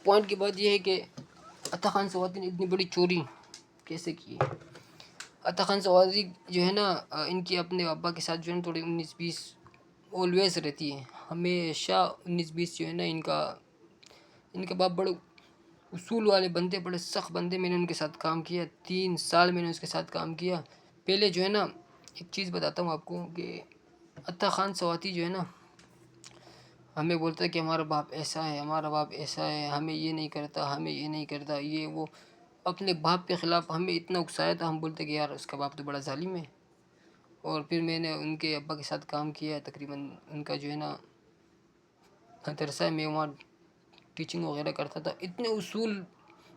پوائنٹ کی بات یہ ہے کہ عطا خان سوادی نے اتنی بڑی چوری کیسے کی ہے۔ عطا خان سوادی جو ہے نا ان کی اپنے ابا کے ساتھ جو ہے نا تھوڑی 19-20 آلویز رہتی ہے، ہمیشہ 19-20 جو ہے نا ان کا باپ بڑے اصول والے بندے، بڑے سخت بندے، میں نے ان کے ساتھ کام کیا، 3 سال میں نے اس کے ساتھ کام کیا۔ پہلے جو ہے نا ایک چیز بتاتا ہوں آپ کو کہ عطا خان سواتی جو ہے نا ہمیں بولتا ہے کہ ہمارا باپ ایسا ہے، ہمارا باپ ایسا ہے، ہمیں یہ نہیں کرتا، ہمیں یہ نہیں کرتا، یہ وہ، اپنے باپ کے خلاف ہمیں اتنا اکسایا تھا، ہم بولتے کہ یار اس کا باپ تو بڑا ظالم ہے۔ اور پھر میں نے ان کے ابا کے ساتھ کام کیا، تقریباً ان کا جو ہے نا مدرسہ ہے، میں وہاں ٹیچنگ وغیرہ کرتا تھا، اتنے اصول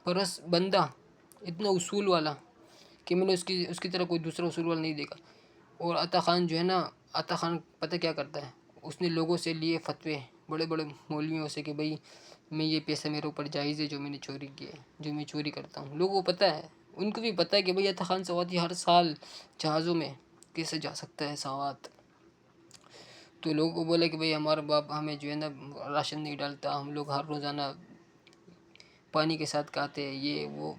پرست بندہ، اتنا اصول والا کہ میں نے اس کی طرح کوئی دوسرا اصول والا نہیں دیکھا۔ اور عطا خان جو ہے نا، عطا خان پتہ کیا کرتا ہے، اس نے لوگوں سے لیے فتوے بڑے بڑے مولویوں سے کہ بھائی میں یہ پیسہ میرے اوپر جائز ہے جو میں نے چوری کیا ہے، جو میں چوری کرتا ہوں۔ لوگوں کو پتہ ہے، ان کو بھی پتہ ہے کہ بھائی عطا خان سوادی ہر سال جہازوں میں کیسے جا سکتا ہے سوات۔ تو لوگوں کو بولا کہ بھائی ہمارا باپ ہمیں جو ہے نا راشن نہیں ڈالتا، ہم لوگ ہر روزانہ پانی کے ساتھ کھاتے ہیں، یہ وہ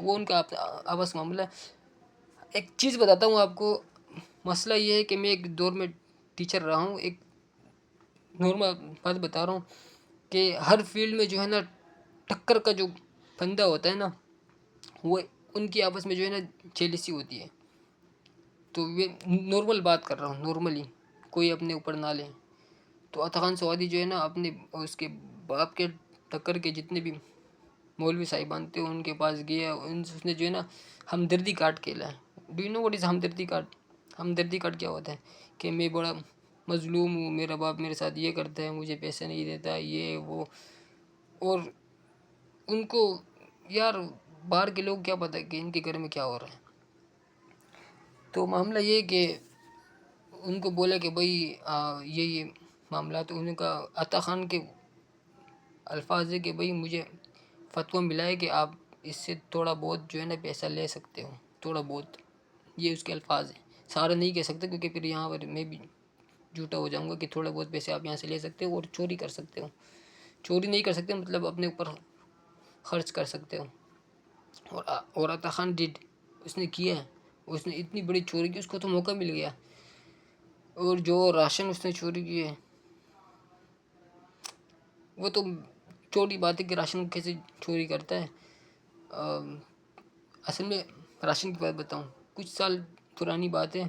ان کا آپس معاملہ۔ ایک چیز بتاتا ہوں آپ کو، مسئلہ یہ ہے کہ میں ایک دور میں ٹیچر رہا ہوں، ایک نارمل بات بتا رہا ہوں کہ ہر فیلڈ میں جو ہے نا ٹکر کا جو بندہ ہوتا ہے نا، وہ ان کی آپس میں جو ہے نا جیلسی ہوتی ہے۔ تو یہ نارمل بات کر رہا ہوں، نارملی، کوئی اپنے اوپر نہ لے۔ تو عطا خان سوادی جو ہے نا اپنے اس کے باپ کے ٹکر کے جتنے بھی مولوی صاحبان تھے ان کے پاس گیا، اس نے جو ہے نا ہمدردی کارڈ کھیلا ہے۔ Do you know what is ہمدردی کارڈ؟ ہمدردی کارڈ کیا ہوتا ہے کہ میں بڑا مظلوم ہوں، میرا باپ میرے ساتھ یہ کرتا ہے، مجھے پیسے نہیں دیتا، یہ وہ۔ اور ان کو یار باہر کے لوگ کیا پتہ کہ ان کے گھر میں کیا ہو رہا ہے۔ تو معاملہ یہ کہ ان کو بولا کہ بھائی یہ معاملات، ان کا عطا خان کے الفاظ ہے کہ بھائی مجھے فتویٰ ملا ہے کہ آپ اس سے تھوڑا بہت جو ہے نا پیسہ لے سکتے ہو، تھوڑا بہت، یہ اس کے الفاظ ہیں۔ سارا نہیں کہہ سکتے کیونکہ پھر یہاں پر میں بھی جھوٹا ہو جاؤں گا کہ تھوڑا بہت پیسے آپ یہاں سے لے سکتے ہو اور چوری کر سکتے ہو، چوری نہیں کر سکتے مطلب اپنے اوپر خرچ کر سکتے ہو۔ اور عطا خان اس نے کیا ہے، اس نے اتنی بڑی چوری کی، اس کو تو موقع مل گیا۔ اور جو راشن اس نے چوری کی ہے وہ تو چھوٹی بات ہے کہ راشن کیسے چوری کرتا ہے۔ اصل میں راشن کی بات بتاؤں، کچھ سال پرانی بات ہے،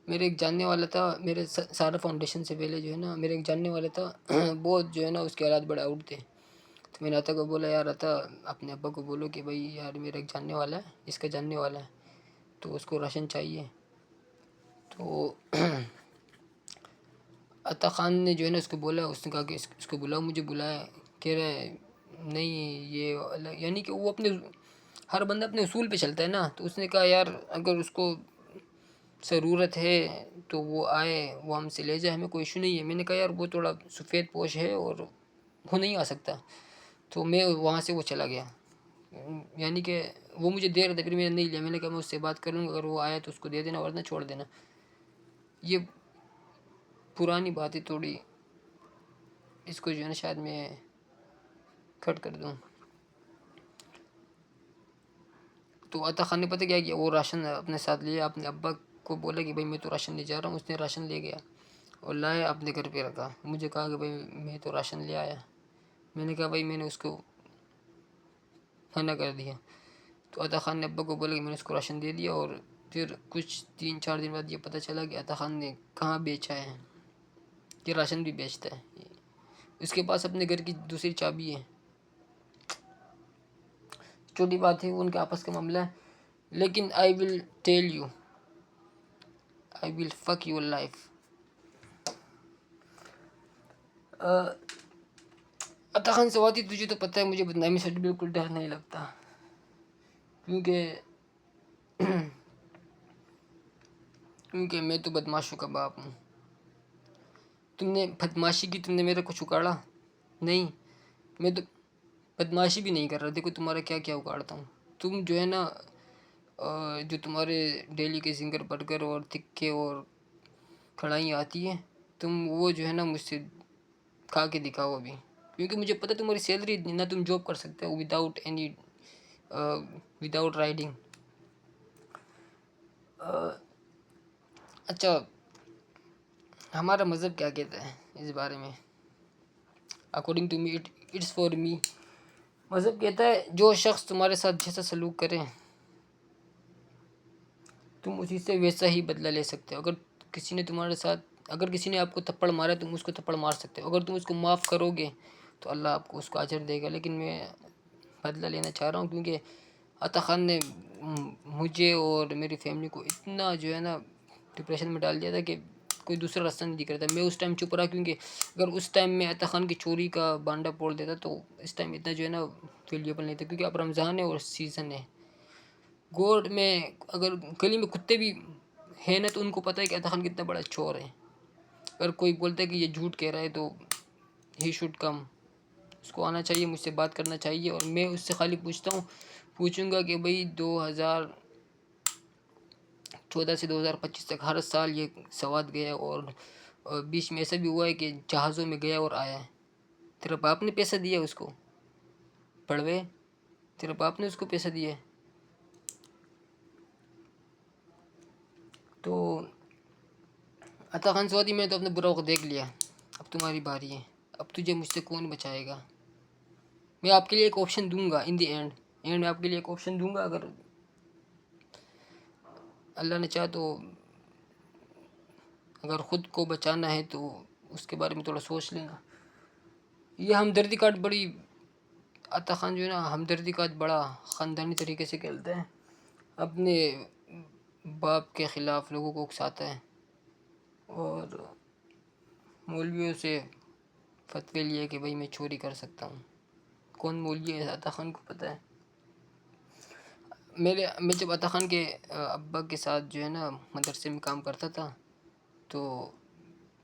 میرے ایک جاننے والا تھا، میرے سارا فاؤنڈیشن سے پہلے جو ہے نا میرے ایک جاننے والا تھا، بہت جو ہے نا اس کے حالات بڑے آؤٹ تھے۔ تو میں نے عطا کو بولا یار عطا اپنے ابا کو بولو کہ بھائی یار میرا ایک جاننے والا ہے، اس کا جاننے والا ہے، تو اس کو راشن چاہیے۔ تو عطا خان نے جو ہے نا اس کو بولا، اس نے کہا کہ اس کو بلاؤ، مجھے بلایا، کہہ رہا ہے نہیں یہ یعنی کہ وہ اپنے ہر بندہ اپنے اصول پہ چلتا ہے نا. تو اس نے کہا یار اگر اس کو ضرورت ہے تو وہ آئے, وہ ہم سے لے جائے, ہمیں کوئی ایشو نہیں ہے. میں نے کہا یار وہ تھوڑا سفید پوش ہے اور وہ نہیں آ سکتا. تو میں وہاں سے وہ چلا گیا, یعنی کہ وہ مجھے دے رہا تھا, پھر میں نے نہیں لیا. میں نے کہا میں اس سے بات کر لوں گا, اگر وہ آیا تو اس کو دے دینا ورنہ چھوڑ دینا. یہ پرانی بات ہے تھوڑی, اس کو جو ہے نا شاید میں کٹ کر دوں. تو عطا خان نے پتہ کیا کیا, وہ راشن اپنے ساتھ لیا, اپنے ابا کو بولا کہ بھائی میں تو راشن لے جا رہا ہوں. اس نے راشن لے گیا اور لایا اپنے گھر پہ رکھا. مجھے کہا کہ بھائی میں تو راشن لے آیا. میں نے کہا بھائی میں نے اس کو منع کر دیا. تو عطا خان نے ابا کو بولا کہ میں نے اس کو راشن دے دیا. اور پھر کچھ 3-4 دن بعد یہ پتہ چلا کہ عطا خان نے کہاں بیچا ہے, کہ راشن بھی بیچتا ہے. اس کے پاس اپنے گھر کی دوسری چابی ہے. چھوٹی بات ہے, ان کے آپس کا معاملہ ہے. لیکن آئی ول ٹیل یو, آئی ول فک یور لائف. عطا خان سواتی تجھے تو پتہ ہے مجھے بدنامی سے بالکل ڈر نہیں لگتا, کیونکہ میں تو بدماشوں کا باپ ہوں. تم نے بدماشی کی, تم نے میرا کچھ اکاڑا نہیں. میں تو بدماشی بھی نہیں کر رہا, دیکھو تمہارا کیا کیا اکاڑتا ہوں. تم جو ہے نا جو تمہارے ڈیلی کے زنگر برگر اور تکے اور کڑھائی آتی ہیں, تم وہ جو ہے نا مجھ سے کھا کے دکھاؤ ابھی. کیونکہ مجھے پتہ تمہاری سیلری نہ تم جاب کر سکتے ہو وداؤٹ رائڈنگ. اچھا, ہمارا مذہب کیا کہتا ہے اس بارے میں؟ According to me it's for me. مذہب کہتا ہے جو شخص تمہارے ساتھ جیسا سلوک کرے تم اسی سے ویسا ہی بدلہ لے سکتے ہو. اگر کسی نے آپ کو تھپڑ مارا تم اس کو تھپڑ مار سکتے ہو. اگر تم اس کو معاف کرو گے تو اللہ آپ کو اس کو اجر دے گا. لیکن میں بدلہ لینا چاہ رہا ہوں, کیونکہ عطا خان نے مجھے اور میری فیملی کو اتنا جو ہے نا ڈپریشن میں ڈال دیا تھا کہ کوئی دوسرا راستہ نہیں دکھ رہا تھا. میں اس ٹائم چپ رہا, کیونکہ اگر اس ٹائم میں عطا خان کی چوری کا بانڈا پھوڑ دیتا تو اس ٹائم اتنا جو ہے نا ویلیبل نہیں تھا. کیونکہ اب رمضان ہے اور سیزن ہے. گوڈ میں اگر گلی میں کتے بھی ہیں نا تو ان کو پتہ ہے کہ عطا خان کتنا بڑا چور ہے. اگر کوئی بولتا ہے کہ یہ جھوٹ کہہ رہا ہے تو ہی شوڈ کم, اس کو آنا چاہیے, مجھ سے بات کرنا چاہیے. اور میں اس سے خالی پوچھوں گا کہ بھئی 2014 سے 2025 تک ہر سال یہ سوات گیا, اور بیچ میں ایسا بھی ہوا ہے کہ جہازوں میں گیا اور آیا ہے. تیرا باپ نے پیسہ دیا اس کو پڑوے, تیرا باپ نے اس کو پیسہ دیا ہے. تو عطا خان سوادی, میں تو اپنے برا وقت دیکھ لیا, اب تمہاری باری ہے. اب تجھے مجھ سے کون بچائے گا؟ میں آپ کے لیے ایک آپشن دوں گا ان دی اینڈ میں آپ کے لیے ایک آپشن دوں گا. اگر اللہ نے چاہا تو اگر خود کو بچانا ہے تو اس کے بارے میں تھوڑا سوچ لینا. یہ ہمدردی کارڈ بڑی, عطا خان جو ہے نا ہمدردی کارڈ بڑا خاندانی طریقے سے کھیلتا ہے. اپنے باپ کے خلاف لوگوں کو اکساتا ہے, اور مولویوں سے فتوی لیے کہ بھئی میں چوری کر سکتا ہوں. کون مولوی ہے عطا خان کو پتہ ہے. میں جب عطا خان کے ابا کے ساتھ جو ہے نا مدرسے میں کام کرتا تھا تو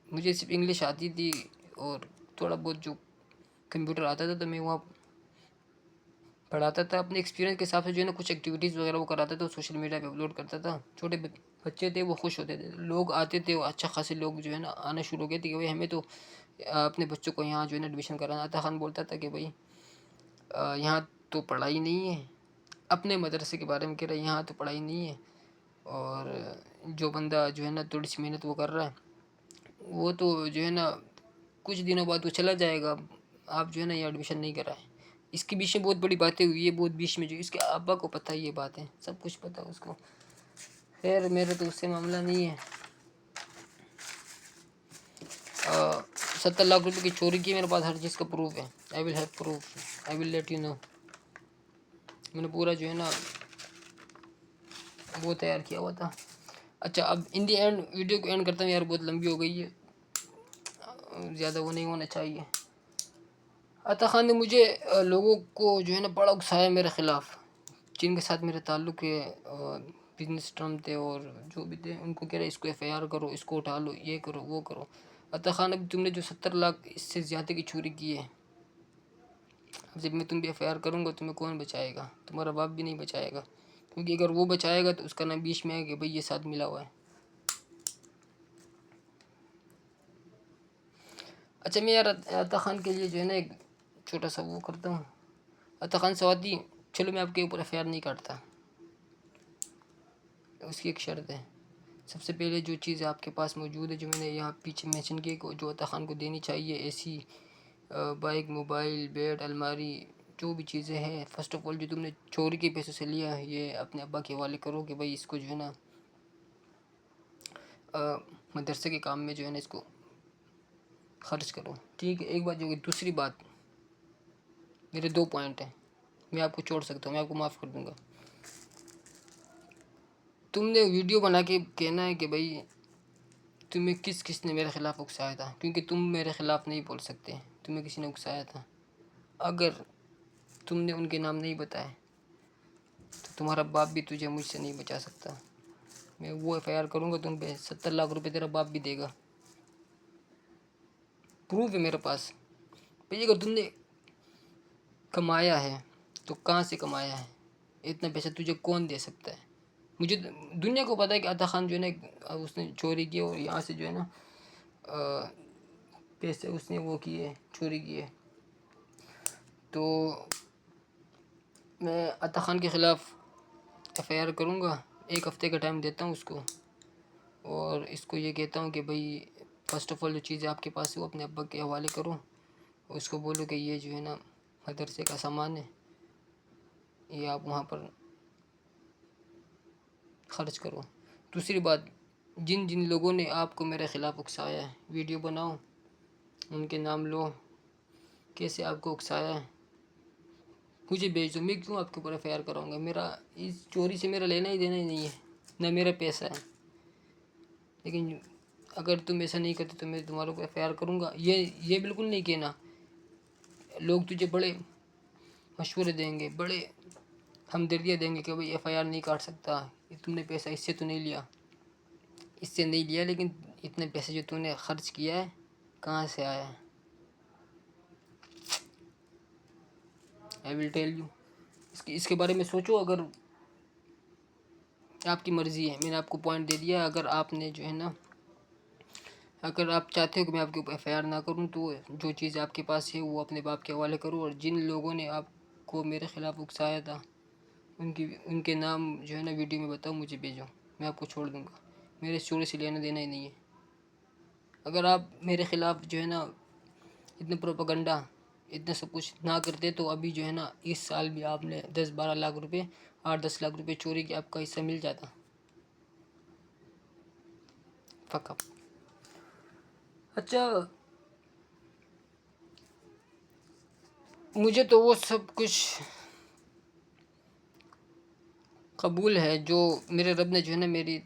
مجھے صرف انگلش آتی تھی اور تھوڑا بہت جو کمپیوٹر آتا تھا, تو میں وہاں پڑھاتا تھا. اپنے ایکسپیرینس کے حساب سے جو ہے نا کچھ ایکٹیویٹیز وغیرہ وہ کراتا تھا, سوشل میڈیا پہ اپلوڈ کرتا تھا. چھوٹے بچے تھے وہ خوش ہوتے تھے, لوگ آتے تھے, وہ اچھا خاصے لوگ جو ہے نا آنا شروع ہو گئے تھے کہ بھئی ہمیں تو اپنے بچوں کو یہاں جو ہے نا ایڈمیشن کرانا. عطا خان بولتا تھا کہ بھئی یہاں تو پڑھائی نہیں ہے, اپنے مدرسے کے بارے میں کہہ رہا ہے, یہاں تو پڑھائی نہیں ہے, اور جو بندہ جو ہے نا تھوڑی سی محنت وہ کر رہا ہے وہ تو جو ہے نا کچھ دنوں بعد وہ چلا جائے گا. آپ جو ہے نا یہ ایڈمیشن نہیں کرائیں. اس کے بیچ میں بہت بڑی باتیں ہوئی ہے, بہت بیچ میں جو اس کے ابا کو پتہ ہے یہ باتیں, سب کچھ پتہ ہے اس کو. خیر میرا تو اس سے معاملہ نہیں ہے. 70 لاکھ روپے کی چوری کی, میرے پاس ہر چیز کا پروف ہے. I will have proof, I will let you know. میں نے پورا جو ہے نا وہ تیار کیا ہوا تھا. اچھا, اب ان دی اینڈ ویڈیو کو اینڈ کرتا ہوں یار, بہت لمبی ہو گئی ہے, زیادہ وہ نہیں ہونا چاہیے. عطا خان نے مجھے لوگوں کو جو ہے نا بڑا اکسایا میرے خلاف، جن کے ساتھ میرے تعلق ہے، بزنس ٹرم تھے اور جو بھی تھے، ان کو کہہ رہے اس کو ایف آئی آر کرو، اس کو اٹھا لو، یہ کرو وہ کرو۔ عطا خان اب تم نے جو 70 لاکھ اس سے زیادہ کی چوری کی ہے، اب جب میں تم بھی ایف آئی آر کروں گا تمہیں کون بچائے گا؟ تمہارا باپ بھی نہیں بچائے گا، کیونکہ اگر وہ بچائے گا تو اس کا نام بیچ میں ہے کہ بھئی یہ ساتھ ملا ہوا ہے۔ اچھا میں یار عطا خان کے لیے جو ہے نا ایک چھوٹا سا وہ کرتا ہوں۔ عطا خان سوادی، چلو میں آپ کے اوپر ایف آئی آر نہیں کاٹتا، اس کی ایک شرط ہے۔ سب سے پہلے جو چیزیں آپ کے پاس موجود ہے، جو میں نے یہاں پیچھے مینشن کی جو عطا خان کو دینی چاہیے، اے سی، بائک، موبائل، بیڈ، الماری، جو بھی چیزیں ہیں، فرسٹ آف آل جو تم نے چوری کے پیسوں سے لیا ہے، یہ اپنے ابا کے حوالے کرو کہ بھائی اس کو جو ہے نا مدرسے کے کام میں جو ہے نا اس کو خرچ کرو، ٹھیک ہے؟ ایک بات جو کہ دوسری بات، میرے 2 پوائنٹ ہیں، میں آپ کو چھوڑ سکتا ہوں، میں آپ کو معاف کر دوں گا۔ تم نے ویڈیو بنا کے کہنا ہے کہ بھائی تمہیں کس نے میرے خلاف اکسایا تھا، کیونکہ تم میرے خلاف نہیں بول سکتے، تمہیں کسی نے اکسایا تھا۔ اگر تم نے ان کے نام نہیں بتائے تو تمہارا باپ بھی تجھے مجھ سے نہیں بچا سکتا۔ میں وہ ایف آئی آر کروں گا تم پہ، 70 لاکھ روپے تیرا باپ بھی دے گا، پروف ہے میرے پاس۔ بھئی اگر تم نے کمایا ہے تو کہاں سے کمایا ہے؟ اتنا پیسہ تجھے کون دے سکتا ہے؟ مجھے دنیا کو پتہ ہے کہ عطا خان جو ہے نا اس نے چوری کی اور یہاں سے جو ہے نا پیسے اس نے وہ کیے، چوری کیے۔ تو میں عطا خان کے خلاف ایف آئی آر کروں گا، 1 ہفتے کا ٹائم دیتا ہوں اس کو، اور اس کو یہ کہتا ہوں کہ بھئی فرسٹ آف آل جو چیزیں آپ کے پاس ہے وہ اپنے ابا کے حوالے کرو، اور اس کو بولو کہ یہ جو ہے نا مدرسے کا سامان ہے، یہ آپ وہاں پر خرچ کرو۔ دوسری بات، جن لوگوں نے آپ کو میرے خلاف اکسایا ہے، ویڈیو بناؤ، ان کے نام لو، کیسے آپ کو اکسایا ہے، مجھے بھیج دو، میں کیوں آپ کے اوپر ایف آئی آر کراؤں گا؟ میرا اس چوری سے میرا لینا ہی دینا ہی نہیں ہے، نہ میرا پیسہ ہے۔ لیکن اگر تم ایسا نہیں کرتے تو میں تمہارے کو ایف آئی آر کروں گا۔ یہ بالکل نہیں کہنا، لوگ تجھے بڑے مشورے دیں گے، بڑے ہمدردیاں دیں گے کہ بھئی ایف آئی آر نہیں کاٹ سکتا، تم نے پیسہ اس سے تو نہیں لیا، اس سے نہیں لیا، لیکن اتنے پیسے جو تم نے خرچ کیا ہے کہاں سے آیا ہے؟ آئی ول ٹیل یو، اس کے بارے میں سوچو۔ اگر آپ کی مرضی ہے، میں نے آپ کو پوائنٹ دے دیا، اگر آپ نے جو ہے نا، اگر آپ چاہتے ہو کہ میں آپ کے اوپر ایف آئی آر نہ کروں تو جو چیز آپ کے پاس ہے وہ اپنے باپ کے حوالے کرو، اور جن لوگوں نے آپ کو میرے خلاف اکسایا تھا ان کے نام جو ہے نا ویڈیو میں بتاؤ، مجھے بھیجو، میں آپ کو چھوڑ دوں گا، میرے اس چوری سے لینا دینا ہی نہیں ہے۔ اگر آپ میرے خلاف جو ہے نا اتنے پروپیگنڈا، اتنا سب کچھ نہ کرتے تو ابھی جو ہے نا اس سال بھی آپ نے 10-12 لاکھ روپے، 8-10 لاکھ روپے چوری کی آپ کا حصہ مل جاتا۔ فقط اچھا، مجھے تو وہ سب کچھ قبول ہے جو میرے رب نے جو ہے نا میری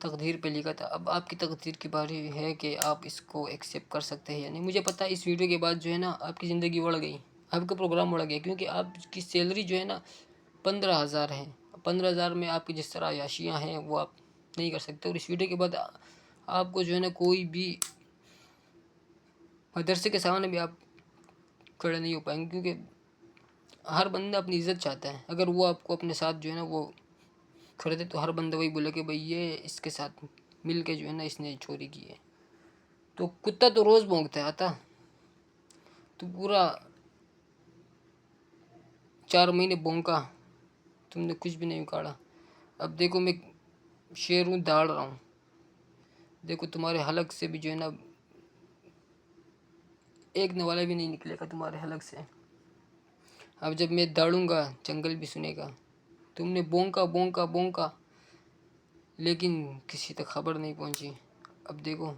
تقدیر پہ لکھا تھا۔ اب آپ کی تقدیر کی باری ہے کہ آپ اس کو ایکسیپٹ کر سکتے ہیں یا نہیں۔ مجھے پتہ ہے اس ویڈیو کے بعد جو ہے نا آپ کی زندگی بڑھ گئی، آپ کا پروگرام بڑھ گیا، کیونکہ آپ کی سیلری جو ہے نا 15,000 ہے، 15,000 میں آپ کی جس طرح عیاشیاں ہیں وہ آپ نہیں کر سکتے، اور اس ویڈیو کے بعد آپ کو جو ہے نا کوئی بھی مدرسے کے سامنے بھی آپ کھڑے نہیں ہو پائیں گے، کیونکہ ہر بندہ اپنی عزت چاہتا ہے۔ اگر وہ آپ کو اپنے ساتھ جو ہے نا وہ کھڑے تھے تو ہر بندہ وہی بولے کہ بھئی یہ اس کے ساتھ مل کے جو ہے نا اس نے چوری کی ہے۔ تو کتا تو روز بھونکتا ہے، آتا تو پورا 4 مہینے بھونکا، تم نے کچھ بھی نہیں اکھاڑا۔ اب دیکھو میں شیر ہوں، داڑ رہا ہوں، دیکھو تمہارے حلق سے بھی جو ہے نا ایک نوالا بھی نہیں نکلے گا تمہارے حلق سے۔ اب جب میں داڑوں گا جنگل بھی سنے گا، تم نے بونکا بونکا بونکا لیکن کسی تک خبر نہیں پہنچی۔ اب دیکھو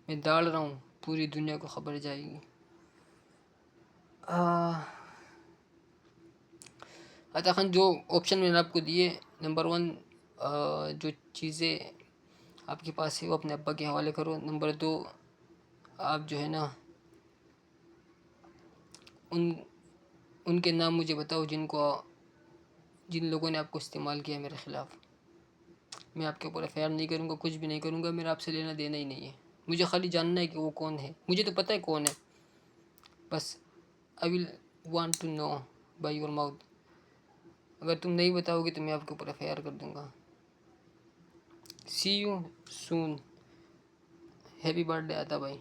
میں داڑ رہا ہوں، پوری دنیا کو خبر جائے گی۔ عطا خان جو آپشن میں نے آپ کو دیے، نمبر 1 جو چیزیں آپ کے پاس ہے وہ اپنے ابا کے حوالے کرو، نمبر 2 آپ جو ہے نا ان کے نام مجھے بتاؤ جن لوگوں نے آپ کو استعمال کیا میرے خلاف. میں آپ کے اوپر ایف آئی آر نہیں کروں گا، کچھ بھی نہیں کروں گا، میرا آپ سے لینا دینا ہی نہیں ہے. مجھے خالی جاننا ہے کہ وہ کون ہے. مجھے تو پتہ ہے کون ہے، بس I will want to know by your mouth. اگر تم نہیں بتاؤ گے تو میں آپ کے اوپر ایف آئی آر کر دوں گا. See you soon. Happy birthday Ata عطا بھائی.